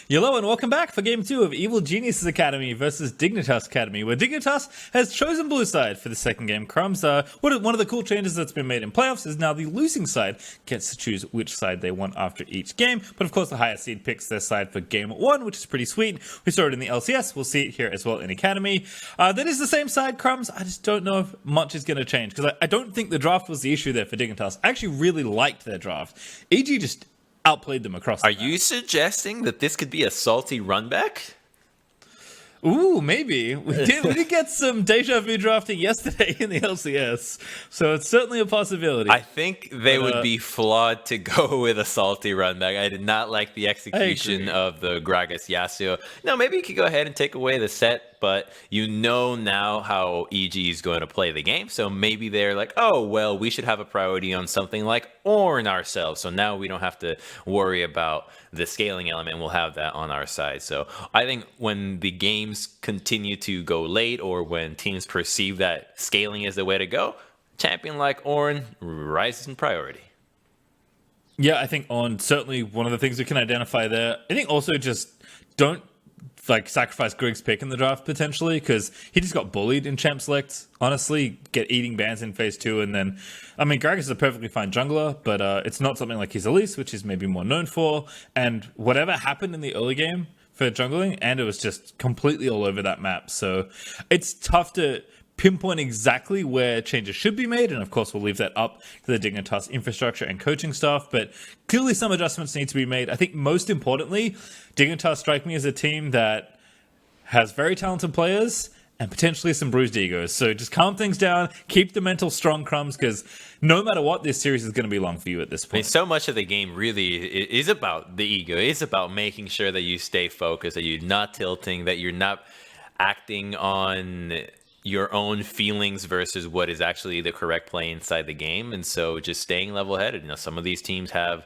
Hello and welcome back for Game 2 of Evil Geniuses Academy versus Dignitas Academy, where Dignitas has chosen blue side for the second game. Crumbs, one of the cool changes that's been made in playoffs is now the losing side gets to choose which side they want after each game, but of course the highest seed picks their side for Game 1, which is pretty sweet. We saw it in the LCS, we'll see it here as well in Academy. That is the same side, Crumbs. I just don't know if much is going to change, because I don't think the draft was the issue there for Dignitas. I actually really liked their draft. EG just outplayed them across the map. You suggesting that this could be a salty run back? Ooh, maybe. We did get some deja vu drafting yesterday in the LCS, so it's certainly a possibility. I think they would be flawed to go with a salty run back. I did not like the execution of the Gragas Yasuo. No, maybe you could go ahead and take away the set, but you know now how EG is going to play the game, so maybe they're like, oh, well, we should have a priority on something like Ornn ourselves, so now we don't have to worry about the scaling element. We'll have that on our side. So I think when the games continue to go late, or when teams perceive that scaling is the way to go, champion like Ornn rises in priority. Yeah, I think Ornn, certainly one of the things we can identify there. I think also just don't sacrifice Grig's pick in the draft potentially, because he just got bullied in champ select. Honestly, get eating bans in phase 2, and then Gragas is a perfectly fine jungler, but it's not something like his Elise, which he's maybe more known for. And whatever happened in the early game for jungling, and it was just completely all over that map. So it's tough to pinpoint exactly where changes should be made, and of course we'll leave that up to the Dignitas infrastructure and coaching staff, but clearly some adjustments need to be made. I think most importantly, Dignitas strike me as a team that has very talented players and potentially some bruised egos, so just calm things down, keep the mental strong, Crumbs, because no matter what, this series is going to be long for you at this point. So much of the game really is about the ego. It's about making sure that you stay focused, that you're not tilting, that you're not acting on your own feelings versus what is actually the correct play inside the game. And so just staying level-headed. Some of these teams have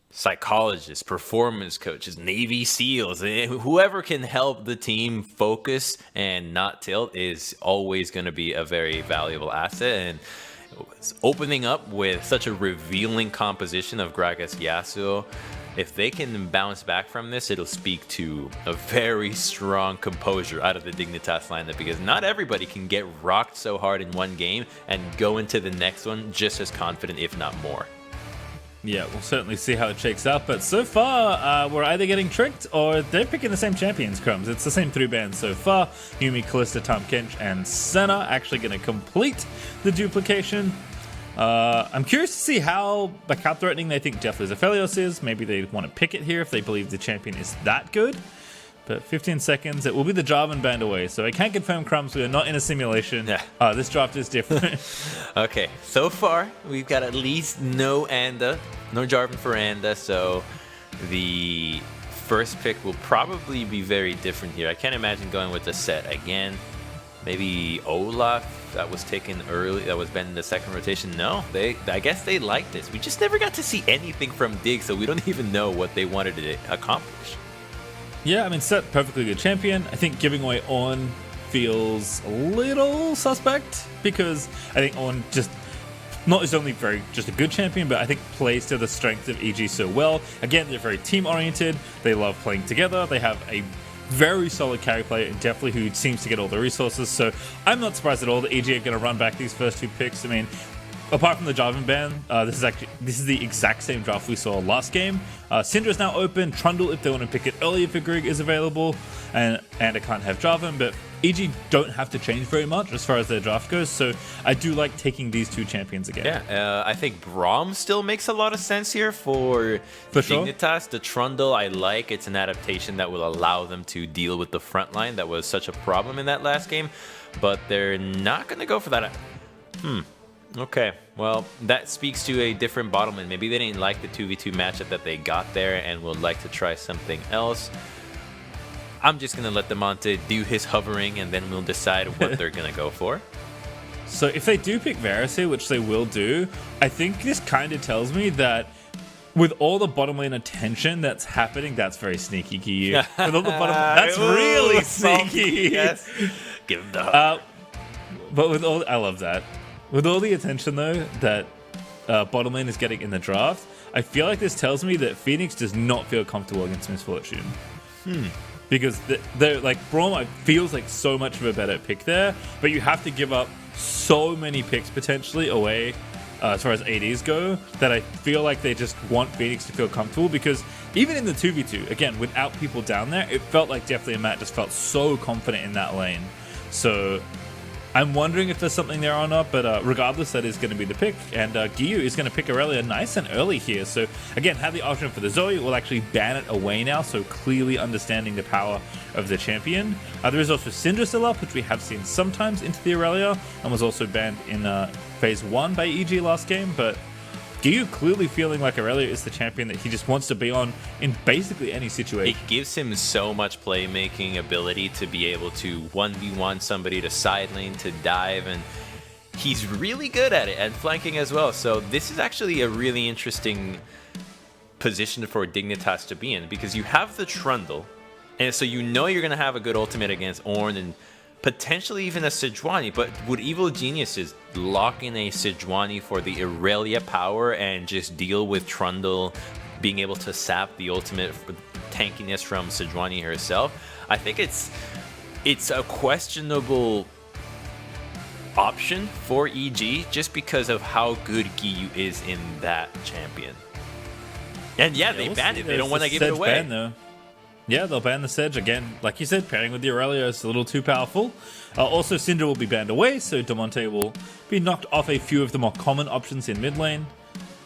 psychologists, performance coaches, Navy SEALs, whoever can help the team focus and not tilt is always going to be a very valuable asset. And opening up with such a revealing composition of Gragas Yasuo, if they can bounce back from this, it'll speak to a very strong composure out of the Dignitas lineup, because not everybody can get rocked so hard in one game and go into the next one just as confident, if not more. Yeah, we'll certainly see how it shakes out, but so far, we're either getting tricked or they're picking the same champions, Crumbs. It's the same 3 bands so far. Yumi, Kalista, Tahm Kench, and Senna actually going to complete the duplication. I'm curious to see how backup threatening they think Deathly Aphelios is. Maybe they want to pick it here if they believe the champion is that good. But 15 seconds, it will be the Jarvan band away. So I can't confirm, Crumbs, we are not in a simulation. Yeah. This draft is different. Okay, so far we've got at least no Anda, no Jarvan for Anda, so the first pick will probably be very different here. I can't imagine going with the set again. Maybe Olaf that was taken early, that was been in the second rotation. No, I guess they like this. We just never got to see anything from Dig, so we don't even know what they wanted to accomplish. Yeah, Set, perfectly good champion. I think giving away Ornn feels a little suspect, because I think Ornn just not is only just a good champion, but I think plays to the strength of EG so well. Again, they're very team-oriented. They love playing together. They have a very solid carry player, and definitely who seems to get all the resources. So I'm not surprised at all that EG are going to run back these first 2 picks. Apart from the Jarvan ban, this is the exact same draft we saw last game. Syndra is now open. Trundle, if they want to pick it earlier for Grig, is available, and I can't have Jarvan, but EG don't have to change very much as far as their draft goes, so I do like taking these 2 champions again. Yeah, I think Braum still makes a lot of sense here for Dignitas. Sure. The Trundle I like. It's an adaptation that will allow them to deal with the front line that was such a problem in that last game, but they're not going to go for that. Okay, well, that speaks to a different bottom lane. Maybe they didn't like the 2v2 matchup that they got there and would like to try something else. I'm just going to let Demonte do his hovering, and then we'll decide what they're going to go for. So if they do pick Varus, which they will do, I think this kind of tells me that with all the bottom lane attention that's happening, that's very sneaky, Kiyu. With all the bottom, that's really sneaky. Yes. Give him the hug. But with all, I love that. With all the attention, though, that bottom lane is getting in the draft, I feel like this tells me that Phoenix does not feel comfortable against Miss Fortune. Because they're like Braum feels like so much of a better pick there, but you have to give up so many picks potentially away as far as ADs go that I feel like they just want Phoenix to feel comfortable, because even in the 2v2, again, without people down there, it felt like Deftly and Matt just felt so confident in that lane. So I'm wondering if there's something there or not, but regardless, that is going to be the pick. And Giyu is going to pick Aurelia nice and early here. So again, have the option for the Zoe. We'll actually ban it away now, so clearly understanding the power of the champion. There is also Syndra still up, which we have seen sometimes into the Aurelia, and was also banned in Phase 1 by EG last game. But Giyu clearly feeling like Aurelia is the champion that he just wants to be on in basically any situation. It gives him so much playmaking ability to be able to 1v1 somebody, to side lane, to dive, and he's really good at it, and flanking as well. So this is actually a really interesting position for Dignitas to be in, because you have the Trundle, and so you know you're going to have a good ultimate against Ornn and potentially even a Sejuani, but would Evil Geniuses lock in a Sejuani for the Aurelia power and just deal with Trundle being able to sap the ultimate tankiness from Sejuani herself? I think it's a questionable option for EG just because of how good Giyu is in that champion. And yeah, they banned it. They don't want to give it away. Ban, though. Yeah, they'll ban the Sedge. Again, like you said, pairing with the Aurelia is a little too powerful. Also, Syndra will be banned away, so Damonte will be knocked off a few of the more common options in mid lane.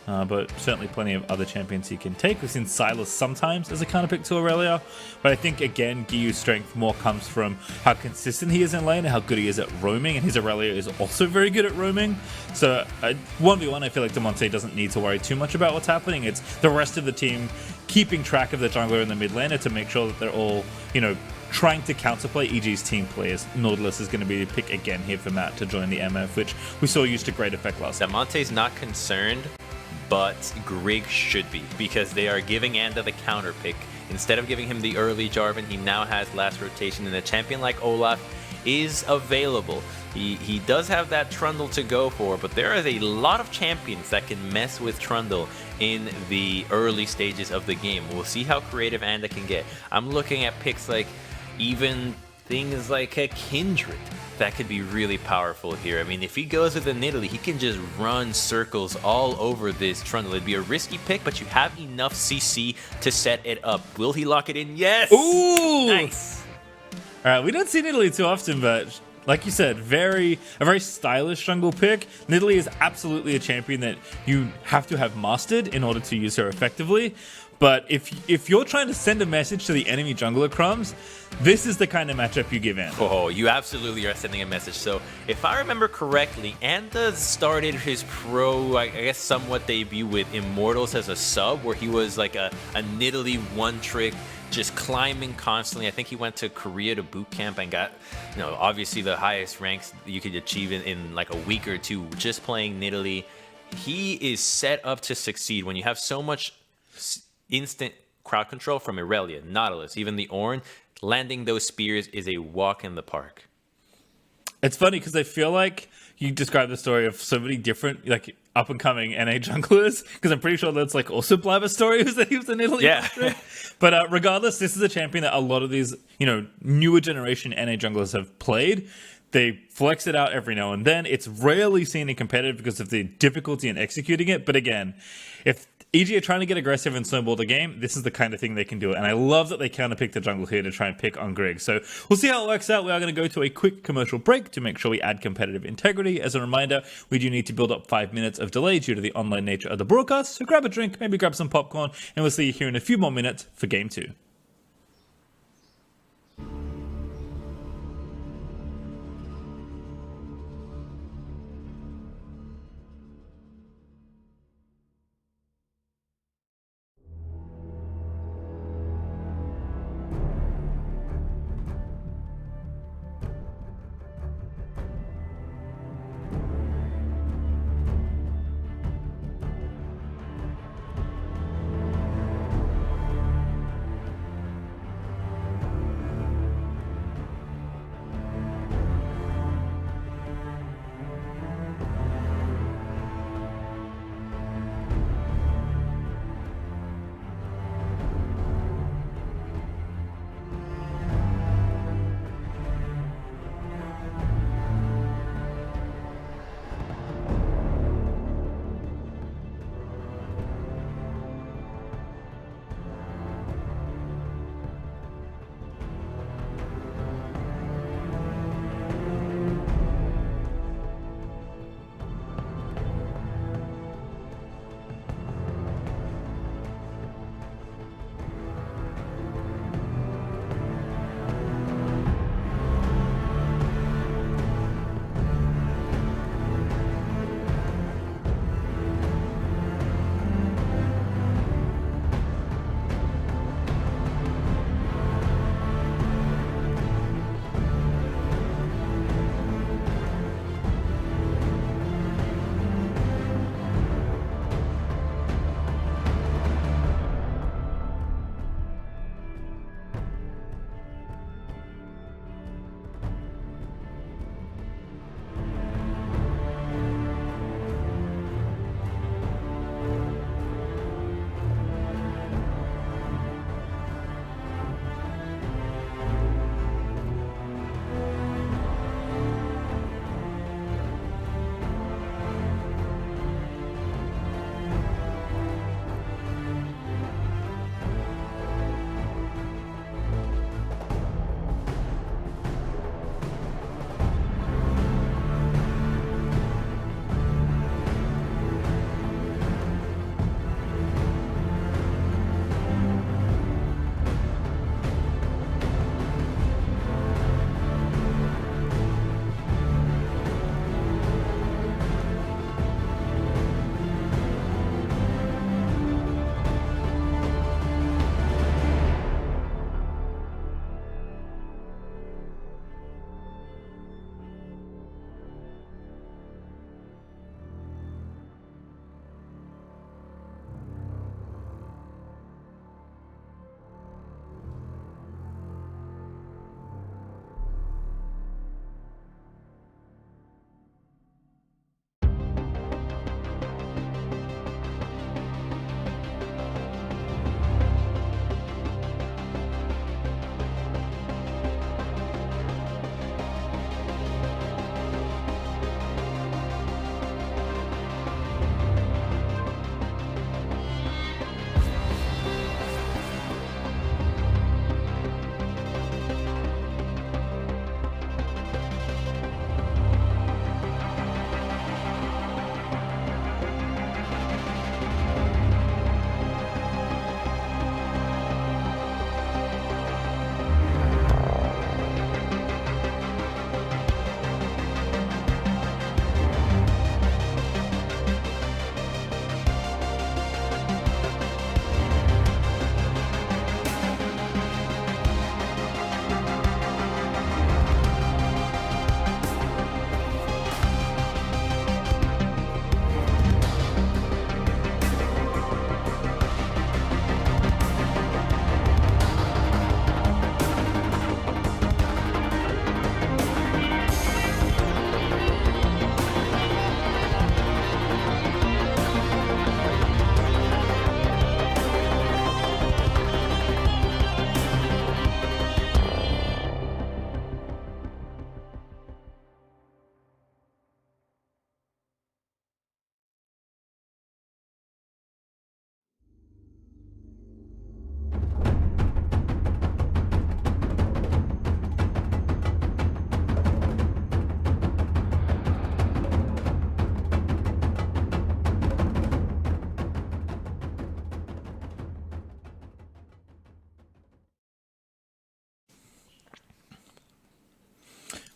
But certainly plenty of other champions he can take. We've seen Sylas sometimes as a counter pick to Aurelia. But I think, again, Giyu's strength more comes from how consistent he is in lane and how good he is at roaming. And his Aurelia is also very good at roaming. So 1v1, I feel like Damonte doesn't need to worry too much about what's happening. It's the rest of the team keeping track of the jungler and the mid laner to make sure that they're all, you know, trying to counterplay EG's team players. Nautilus is going to be the pick again here for Matt to join the MF, which we saw used to great effect last time. Damonte's not concerned, but Grigg should be, because they are giving Anda the counter pick. Instead of giving him the early Jarvan, he now has last rotation, and a champion like Olaf is available. He does have that Trundle to go for, but there is a lot of champions that can mess with Trundle in the early stages of the game. We'll see how creative Anda can get. I'm looking at picks like even things like a Kindred that could be really powerful here. I mean, if he goes with a Nidalee, he can just run circles all over this Trundle. It'd be a risky pick, but you have enough CC to set it up. Will he lock it in? Yes! Ooh! Nice! Alright, we don't see Nidalee too often, but like you said, a very stylish jungle pick. Nidalee is absolutely a champion that you have to have mastered in order to use her effectively. But if you're trying to send a message to the enemy jungler, Crumbs, this is the kind of matchup you give Anda. Oh, you absolutely are sending a message. So, if I remember correctly, Anda started his pro, I guess, somewhat debut with Immortals as a sub, where he was like a Nidalee one-trick, just climbing constantly. I think he went to Korea to boot camp and got, you know, obviously the highest ranks you could achieve in like a week or two just playing Nidalee. He is set up to succeed when you have so much instant crowd control from Aurelia, Nautilus, even the Ornn. Landing those spears is a walk in the park. It's funny because I feel like you described the story of so many different like up and coming NA junglers, because I'm pretty sure that's like also Blabber's story was that he was in Italy. Yeah. But regardless, this is a champion that a lot of these, you know, newer generation NA junglers have played. They flex it out every now and then. It's rarely seen in competitive because of the difficulty in executing it. But again, if EG are trying to get aggressive and snowball the game, this is the kind of thing they can do. And I love that they counterpick the jungle here to try and pick on Grigg. So we'll see how it works out. We are going to go to a quick commercial break to make sure we add competitive integrity. As a reminder, we do need to build up 5 minutes of delay due to the online nature of the broadcast. So grab a drink, maybe grab some popcorn, and we'll see you here in a few more minutes for Game 2.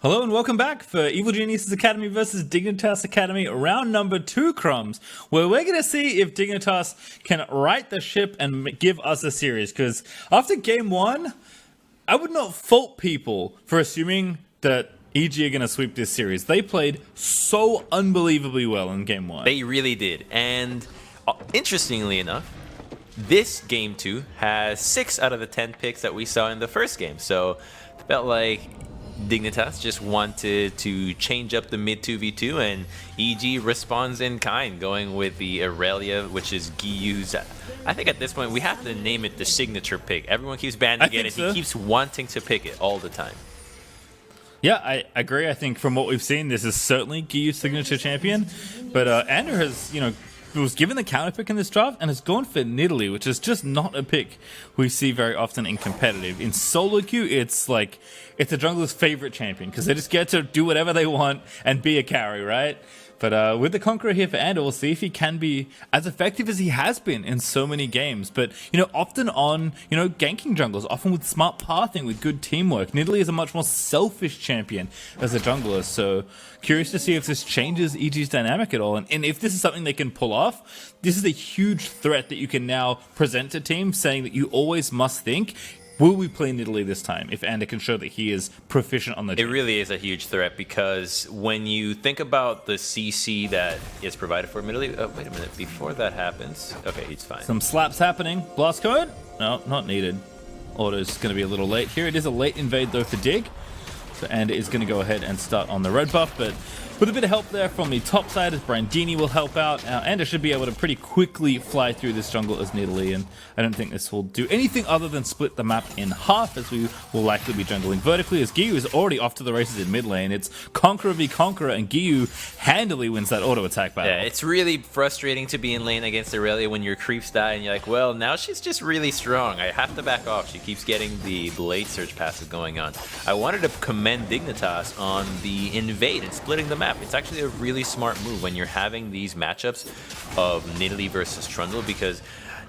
Hello and welcome back for Evil Geniuses Academy versus Dignitas Academy, round number 2, Crumbs, where we're going to see if Dignitas can right the ship and give us a series, because after game 1, I would not fault people for assuming that EG are going to sweep this series. They played so unbelievably well in game 1. They really did, and interestingly enough, this game 2 has 6 out of the 10 picks that we saw in the first game, so it felt like Dignitas just wanted to change up the mid 2v2, and EG responds in kind, going with the Aurelia, which is Giyu's. I think at this point we have to name it the signature pick. Everyone keeps banning it, and he keeps wanting to pick it all the time. Yeah, I agree. I think from what we've seen, this is certainly Giyu's signature champion, but Ander has, was given the counter pick in this draft and has gone for Nidalee, which is just not a pick we see very often in competitive. In solo queue, it's a jungler's favorite champion because they just get to do whatever they want and be a carry, right? But with the Conqueror here for Ander, we'll see if he can be as effective as he has been in so many games. But, often on, ganking junglers, often with smart pathing, with good teamwork. Nidalee is a much more selfish champion as a jungler. So curious to see if this changes EG's dynamic at all. And if this is something they can pull off, this is a huge threat that you can now present to teams, saying that you always must think, will we play Nidalee this time if Ander can show that he is proficient on the team? It really is a huge threat, because when you think about the CC that is provided for Nidalee... Oh, wait a minute. Before that happens... Okay, he's fine. Some slaps happening. Blast code? No, not needed. Auto's going to be a little late here. It is a late invade, though, for Dig. So Ander is going to go ahead and start on the red buff, but with a bit of help there from the top side as Brandini will help out. Ander should be able to pretty quickly fly through this jungle as Nidalee, and I don't think this will do anything other than split the map in half, as we will likely be jungling vertically, as Giyu is already off to the races in mid lane. It's Conqueror v Conqueror, and Giyu handily wins that auto attack battle. Yeah, it's really frustrating to be in lane against Aurelia when your creeps die and you're like, well, now she's just really strong. I have to back off. She keeps getting the Blade Surge passive going on. I wanted to commend Dignitas on the invade and splitting the map. It's actually a really smart move when you're having these matchups of Nidalee versus Trundle, because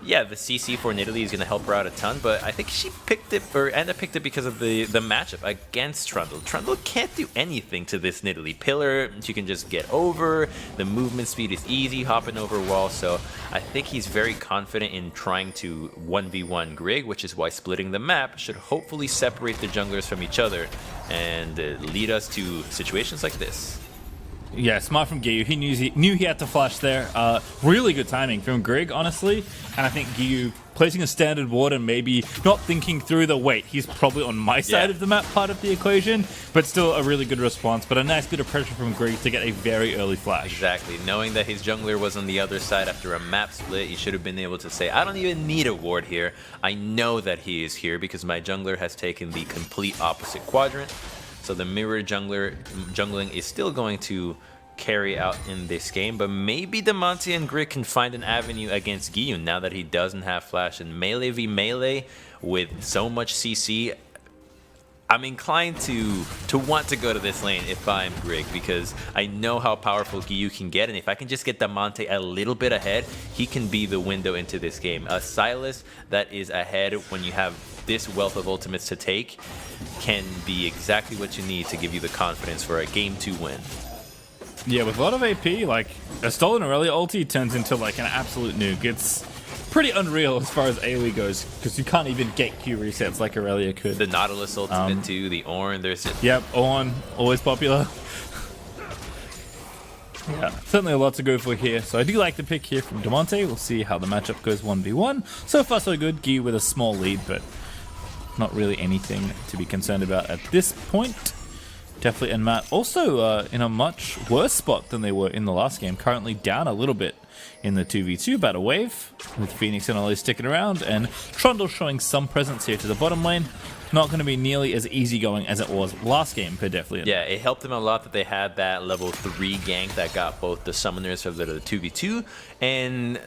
yeah, the CC for Nidalee is going to help her out a ton, but I think she picked it, or Anna picked it because of the matchup against Trundle. Trundle can't do anything to this Nidalee. Pillar, she can just get over, the movement speed is easy, hopping over walls, so I think he's very confident in trying to 1v1 Grig, which is why splitting the map should hopefully separate the junglers from each other and lead us to situations like this. Yeah, smart from Giyu. He knew he had to flash there. Really good timing from Grig, honestly. And I think Giyu placing a standard ward and maybe not thinking through the wait. He's probably on my side of the map part of the equation, but still a really good response. But a nice bit of pressure from Grig to get a very early flash. Exactly. Knowing that his jungler was on the other side after a map split, he should have been able to say, I don't even need a ward here. I know that he is here because my jungler has taken the complete opposite quadrant. So the mirror jungling is still going to carry out in this game, but maybe Damonte and Grig can find an avenue against Giyu now that he doesn't have flash. And melee v melee with so much CC, I'm inclined to want to go to this lane if I'm Grig, because I know how powerful Giyu can get, and if I can just get Damonte a little bit ahead, he can be the window into this game. A Sylas that is ahead when you have this wealth of ultimates to take can be exactly what you need to give you the confidence for a game 2 win. Yeah, with a lot of AP, like a stolen Aurelia ulti turns into like an absolute nuke. It's pretty unreal as far as AoE goes, because you can't even get Q resets like Aurelia could. The Nautilus ultimate too, the Ornn, there's it. Yep, Ornn, always popular. Yeah, certainly a lot to go for here. So I do like the pick here from Damonte. We'll see how the matchup goes 1v1. So far so good. Giyu with a small lead, but not really anything to be concerned about at this point. Definitely, and Matt also in a much worse spot than they were in the last game. Currently down a little bit in the 2v2 battle wave, with Phoenix and Ollie sticking around, and Trundle showing some presence here to the bottom lane. Not going to be nearly as easygoing as it was last game for Definitely. Yeah, it helped them a lot that they had that level 3 gank that got both the summoners for the 2v2, and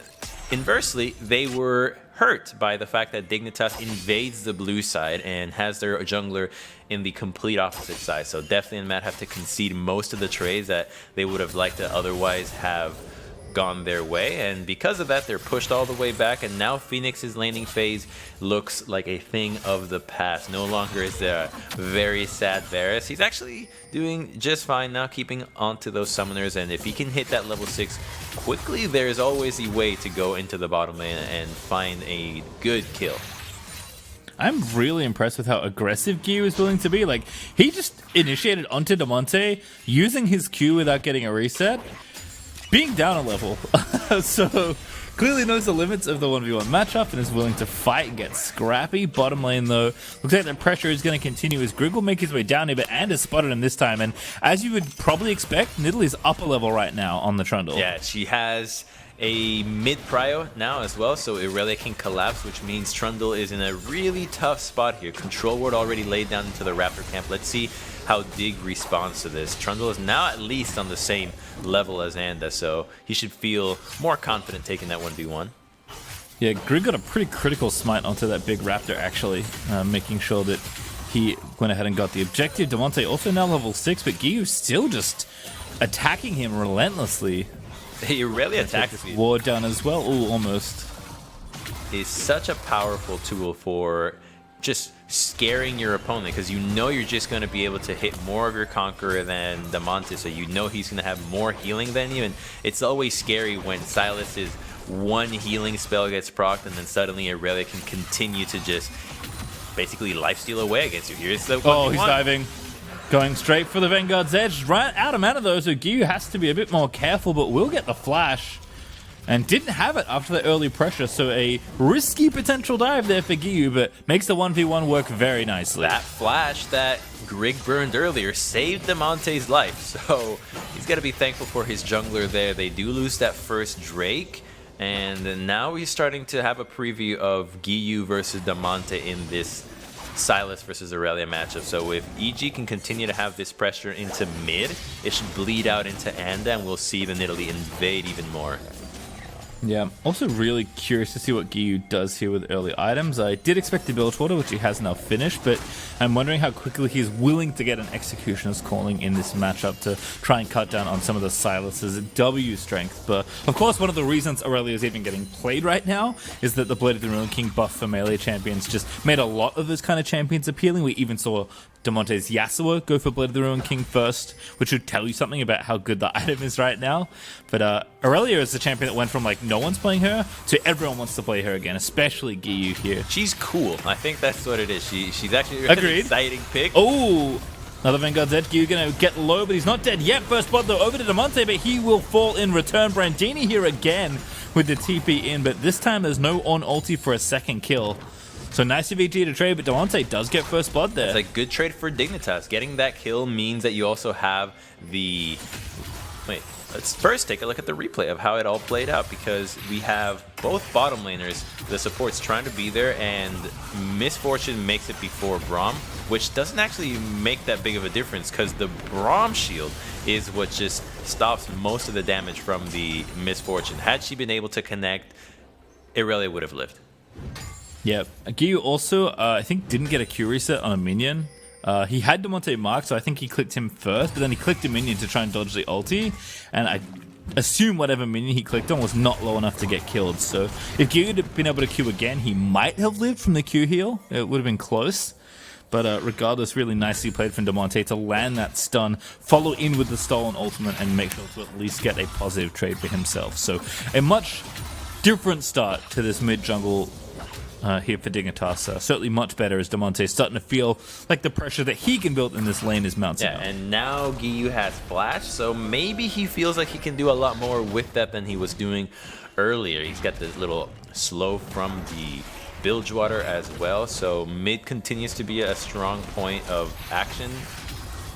inversely, they were hurt by the fact that Dignitas invades the blue side and has their jungler in the complete opposite side. So Definitely and Matt have to concede most of the trades that they would have liked to otherwise have gone their way, and because of that, they're pushed all the way back, and now Phoenix's laning phase looks like a thing of the past. No longer is there a very sad Varus. He's actually doing just fine now, keeping onto those summoners, and if he can hit that level 6 quickly, there's always a way to go into the bottom lane and find a good kill. I'm really impressed with how aggressive Gyu is willing to be. Like, he just initiated onto Damonte, using his Q without getting a reset, being down a level. So, clearly knows the limits of the 1v1 matchup and is willing to fight and get scrappy. Bottom lane, though, looks like the pressure is going to continue as Grig will make his way down here, but And has spotted him this time. And as you would probably expect, Nidalee is up a level right now on the Trundle. Yeah, she has a mid prio now as well, so Irelia can collapse, which means Trundle is in a really tough spot here. Control ward already laid down into the Raptor camp. Let's see how Dig responds to this. Trundle is now at least on the same level as Anda, so he should feel more confident taking that 1v1. Yeah, Grig got a pretty critical smite onto that big Raptor, actually, making sure that he went ahead and got the objective. Damonte also now level 6, but Gyu still just attacking him relentlessly. He really attacks me. Ward down as well. Ooh, almost. Is such a powerful tool for just scaring your opponent, because you know you're just going to be able to hit more of your Conqueror than Damonte, so you know he's going to have more healing than you, and it's always scary when Silas's one healing spell gets procced and then suddenly Aurelia can continue to just basically lifesteal away against you. Here's the 1v1. Oh, he's diving. Going straight for the Vanguard's Edge. Right out of mana though, so Gyu has to be a bit more careful, but will get the flash. And didn't have it after the early pressure, so a risky potential dive there for Gyu, but makes the 1v1 work very nicely. That flash that Grig burned earlier saved Damonte's life, so he's got to be thankful for his jungler there. They do lose that first Drake, and now he's starting to have a preview of Gyu versus Damonte in this Sylas versus Aurelia matchup. So if EG can continue to have this pressure into mid, it should bleed out into Anda, and we'll see the Nidalee invade even more. Yeah, also really curious to see what Gyu does here with early items. I did expect the Bilgewater, which he has now finished, but I'm wondering how quickly he's willing to get an Executioner's Calling in this matchup to try and cut down on some of the Silas's W strength. But of course, one of the reasons Aurelia is even getting played right now is that the Blade of the Ruin King buff for melee champions just made a lot of those kind of champions appealing. We even saw Damonte's Yasuo go for Blade of the Ruin King first, which should tell you something about how good the item is right now. But Aurelia is the champion that went from like no one's playing her to everyone wants to play her again, especially Gyu here. She's cool. I think that's what it is. She's actually a really exciting pick. Oh, another Vanguard's Edge. Gyu gonna get low, but he's not dead yet. First blood though over to Damonte, but he will fall in return. Brandini here again with the TP in, but this time there's no on ulti for a second kill. So nice of EG to trade, but Damonte does get first blood there. It's a good trade for Dignitas. Getting that kill means that you also have the... Wait, let's first take a look at the replay of how it all played out, because we have both bottom laners, the supports trying to be there, and Misfortune makes it before Braum, which doesn't actually make that big of a difference, because the Braum shield is what just stops most of the damage from the Misfortune. Had she been able to connect, Aurelia would have lived. Yeah, Gyu also, I think, didn't get a Q reset on a minion. He had Damonte marked, so I think he clicked him first, but then he clicked a minion to try and dodge the ulti, and I assume whatever minion he clicked on was not low enough to get killed. So if Gyu had been able to Q again, he might have lived from the Q heal. It would have been close. But regardless, really nicely played from Damonte to land that stun, follow in with the stolen ultimate, and make sure to at least get a positive trade for himself. So a much different start to this mid-jungle here for Dignitas. Certainly much better as Damonte is starting to feel like the pressure that he can build in this lane is mounting up. And now Gyu has flash, so maybe he feels like he can do a lot more with that than he was doing earlier. He's got this little slow from the Bilgewater as well, so mid continues to be a strong point of action.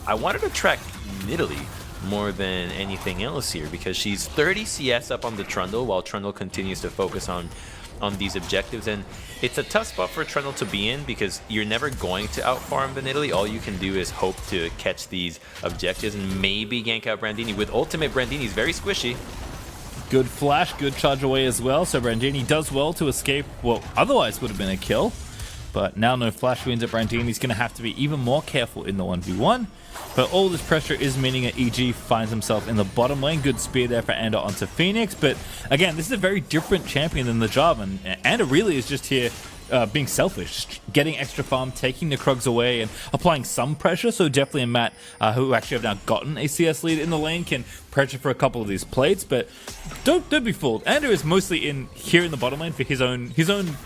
I wanted to track Nidalee more than anything else here, because she's 30 CS up on the Trundle, while Trundle continues to focus on these objectives, and it's a tough spot for Trundle to be in, because you're never going to outfarm the Nidalee. All you can do is hope to catch these objectives and maybe gank out Brandini. With ultimate, Brandini's very squishy. Good flash, good charge away as well, so Brandini does well to escape what otherwise would have been a kill. But now no flash wins at Brandini's going to have to be even more careful in the 1v1. But all this pressure is meaning that EG finds himself in the bottom lane. Good spear there for Ander onto Phoenix. But again, this is a very different champion than the job. And Ander really is just here being selfish, getting extra farm, taking the Krugs away and applying some pressure. So definitely a Matt who actually have now gotten a CS lead in the lane can pressure for a couple of these plates. But don't be fooled. Ander is mostly in here in the bottom lane for his own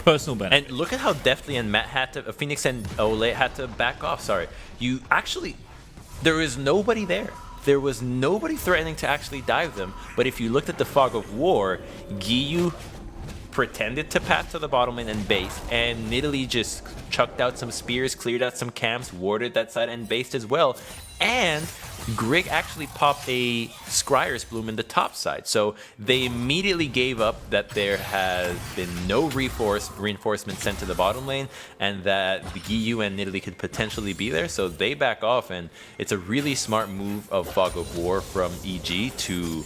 personal benefit. And look at how deftly and Matt had to, Phoenix and Ole had to back off. Sorry, you actually, there is nobody there. There was nobody threatening to actually dive them. But if you looked at the fog of war, Giyu pretended to path to the bottom lane and base, and Nidalee just chucked out some spears, cleared out some camps, warded that side and based as well. And Grig actually popped a Scryer's Bloom in the top side. So they immediately gave up that there has been no reinforcement sent to the bottom lane and that the Giyu and Nidalee could potentially be there. So they back off, and it's a really smart move of Fog of War from EG to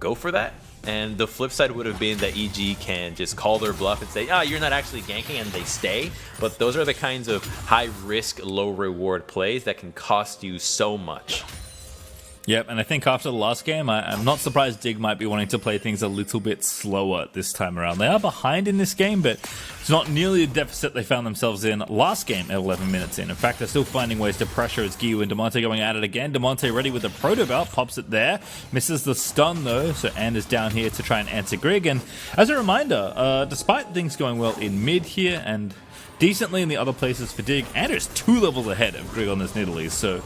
go for that. And the flip side would have been that EG can just call their bluff and say, you're not actually ganking, and they stay. But those are the kinds of high risk, low reward plays that can cost you so much. Yep, and I think after the last game, I'm not surprised Dig might be wanting to play things a little bit slower this time around. They are behind in this game, but it's not nearly the deficit they found themselves in last game at 11 minutes in. In fact, they're still finding ways to pressure as Giyu and Damonte going at it again. Damonte ready with the proto belt, pops it there, misses the stun though, so Ander's down here to try and answer Grig. And as a reminder, despite things going well in mid here and decently in the other places for Dig, Ander is 2 levels ahead of Grig on this Nidalee, so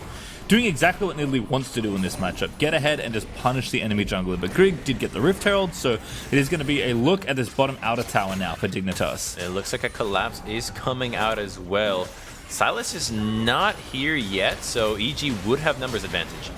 doing exactly what Nidalee wants to do in this matchup. Get ahead and just punish the enemy jungler. But Grig did get the Rift Herald, so it is going to be a look at this bottom outer tower now for Dignitas. It looks like a collapse is coming out as well. Silas is not here yet, so EG would have numbers advantage.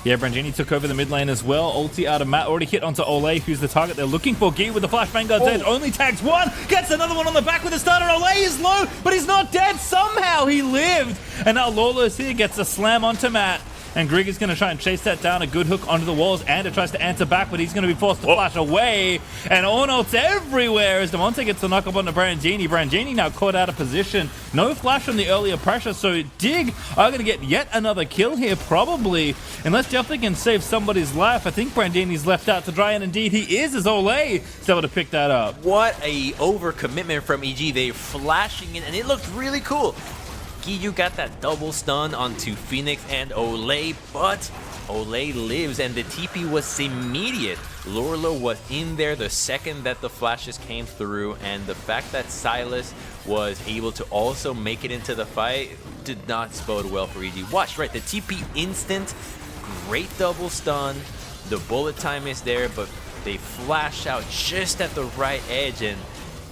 Yeah, Brandini took over the mid lane as well. Ulti out of Matt, already hit onto Ole, who's the target they're looking for. Giyu with the Flash Vanguard's edge, only tags one, gets another one on the back with a starter. Ole is low, but he's not dead. Somehow he lived. And now Lawless here gets a slam onto Matt. And Grig is going to try and chase that down. A good hook onto the walls. Ander tries to answer back, but he's going to be forced to flash away. And Ornolt's everywhere as Damonte gets the knock up onto Brandini. Brandini now caught out of position. No flash from the earlier pressure, so Dig are going to get yet another kill here, probably. Unless definitely can save somebody's life. I think Brandini's left out to dry, and indeed he is, as Ole is able to pick that up. What a overcommitment from EG. They're flashing in, and it looked really cool. Giyu got that double stun onto Phoenix and Ole, but Ole lives, and the TP was immediate. Lorlo was in there the second that the flashes came through, and the fact that Silas was able to also make it into the fight did not bode well for EG. Watch, right, the TP instant, great double stun, the bullet time is there, but they flash out just at the right edge, and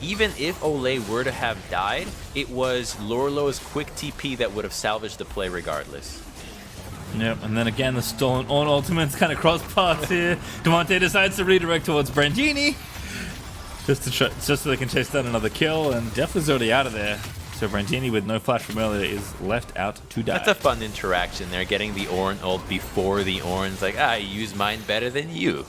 even if Ole were to have died, it was Lorlo's quick TP that would have salvaged the play regardless. Yep, and then again the stolen on ultimates kind of cross paths here. Damonte decides to redirect towards Brandini just so they can chase down another kill, and Def is already out of there. So Brandini with no flash from earlier is left out to die. That's a fun interaction there, getting the Ornn ult before the Ornn's like, I use mine better than you.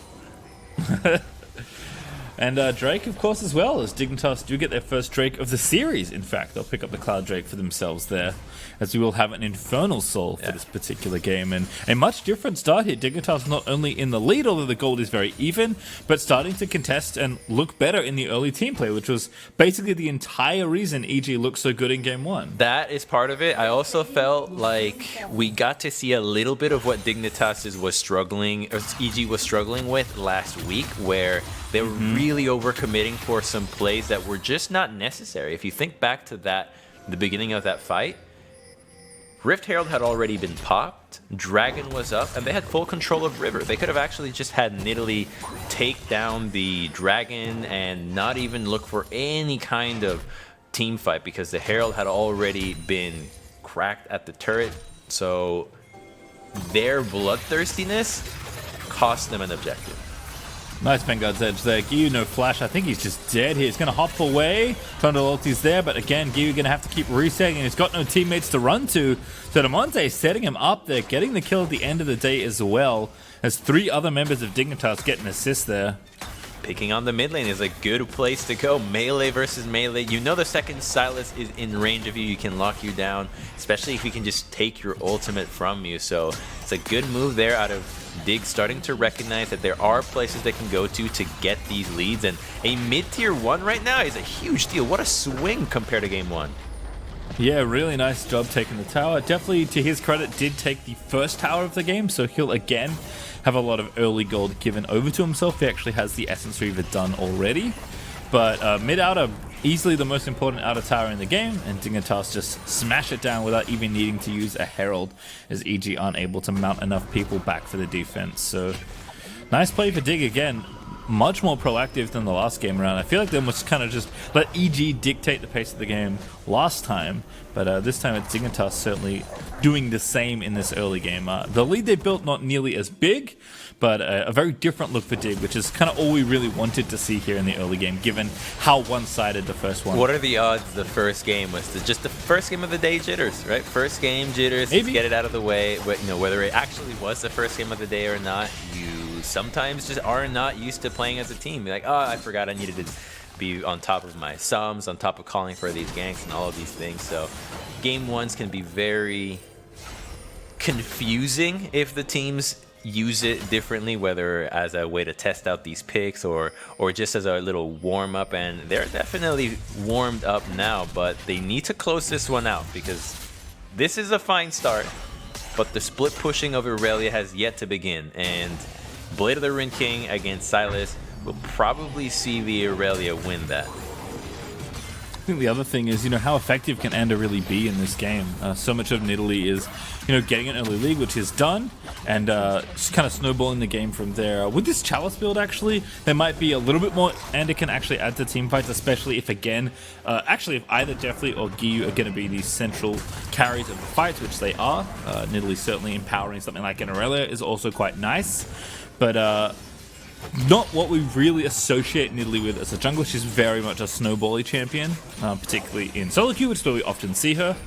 And Drake, of course, as well, as Dignitas do get their first Drake of the series. In fact, they'll pick up the Cloud Drake for themselves there, as we will have an Infernal Soul for this particular game. And a much different start here. Dignitas not only in the lead, although the gold is very even, but starting to contest and look better in the early team play, which was basically the entire reason EG looked so good in Game 1. That is part of it. I also felt like we got to see a little bit of what Dignitas was struggling, or EG was struggling with last week, where they were really overcommitting for some plays that were just not necessary. If you think back to that, the beginning of that fight, Rift Herald had already been popped, Dragon was up, and they had full control of River. They could have actually just had Nidalee take down the Dragon and not even look for any kind of team fight, because the Herald had already been cracked at the turret. So their bloodthirstiness cost them an objective. Nice Vanguard's Edge there. Giyu, no flash. I think he's just dead here. He's going to hop away. Tundle ulti's there, but again, Giyu going to have to keep resetting, and he's got no teammates to run to. So Damonte setting him up there, getting the kill at the end of the day as well, as 3 other members of Dignitas get an assist there. picking on the mid lane is a good place to go. Melee versus melee. You know the second Sylas is in range of you, you can lock you down, especially if he can just take your ultimate from you. So it's a good move there out of Dig, starting to recognize that there are places they can go to get these leads. And a mid-tier 1 right now is a huge deal. What a swing compared to game 1. Yeah, really nice job taking the tower. Definitely, to his credit, did take the first tower of the game, so he'll again have a lot of early gold given over to himself. He actually has the Essence Reaver done already. But mid-outer, easily the most important outer tower in the game, and Dignitas just smash it down without even needing to use a Herald, as EG aren't able to mount enough people back for the defense. So nice play for Dig again. Much more proactive than the last game around. I feel like they must kind of just let EG dictate the pace of the game last time, but this time it's Dignitas certainly doing the same in this early game. The lead they built not nearly as big, but a very different look for Dig, which is kind of all we really wanted to see here in the early game, given how one-sided the first one. What are the odds the first game was just the first game of the day jitters, right? First game jitters, let's get it out of the way. But, you know, whether it actually was the first game of the day or not, you sometimes just are not used to playing as a team. You're like, oh, I forgot I needed to be on top of my sums, on top of calling for these ganks and all of these things. So game 1s can be very confusing if the teams use it differently, whether as a way to test out these picks or just as a little warm-up. And they're definitely warmed up now, but they need to close this one out, because this is a fine start, but the split pushing of Irelia has yet to begin, and Blade of the Ruined King against Sylas will probably see the Irelia win that. I think the other thing is, you know, how effective can Anda really be in this game? So much of Nidalee is, you know, getting an early lead, which is done, and just kind of snowballing the game from there. With this Chalice build, actually, there might be a little bit more Anda can actually add to team fights, especially if, again, actually, if either Deathly or Giyu are going to be these central carries of the fights, which they are. Nidalee certainly empowering something like an Irelia is also quite nice, but not what we really associate Nidalee with as a jungler. She's very much a snowbally champion, particularly in solo queue, which is where we often see her.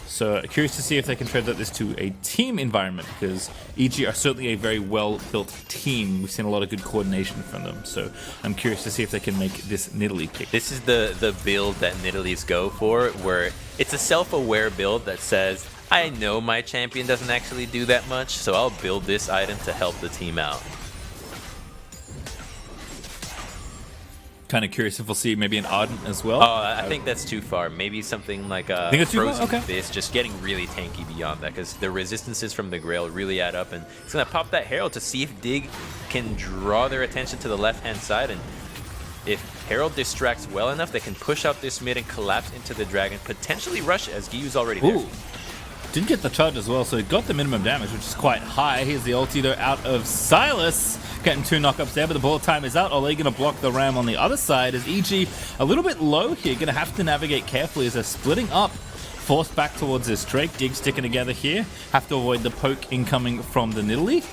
So curious to see if they can translate this to a team environment, because EG are certainly a very well-built team. We've seen a lot of good coordination from them, so I'm curious to see if they can make this Nidalee pick. This is the build that Nidalees go for, where it's a self-aware build that says, I know my champion doesn't actually do that much, so I'll build this item to help the team out. Kind of curious if we'll see maybe an Ardent as well. Oh, I think that's too far. Maybe something like a Frozen Fist, just getting really tanky beyond that, because the resistances from the Grail really add up, and it's going to pop that Herald to see if Dig can draw their attention to the left-hand side, and if Herald distracts well enough, they can push out this mid and collapse into the Dragon, potentially rush it, as Giyu's already there. Ooh. Didn't get the charge as well, so he got the minimum damage, which is quite high. Here's the ulti though out of Sylas, getting 2 knockups there, but the bullet time is out. Are they going to block the ram on the other side? Is EG a little bit low here? Going to have to navigate carefully as they're splitting up, forced back towards this Drake. Dig sticking together here. Have to avoid the poke incoming from the Nidalee.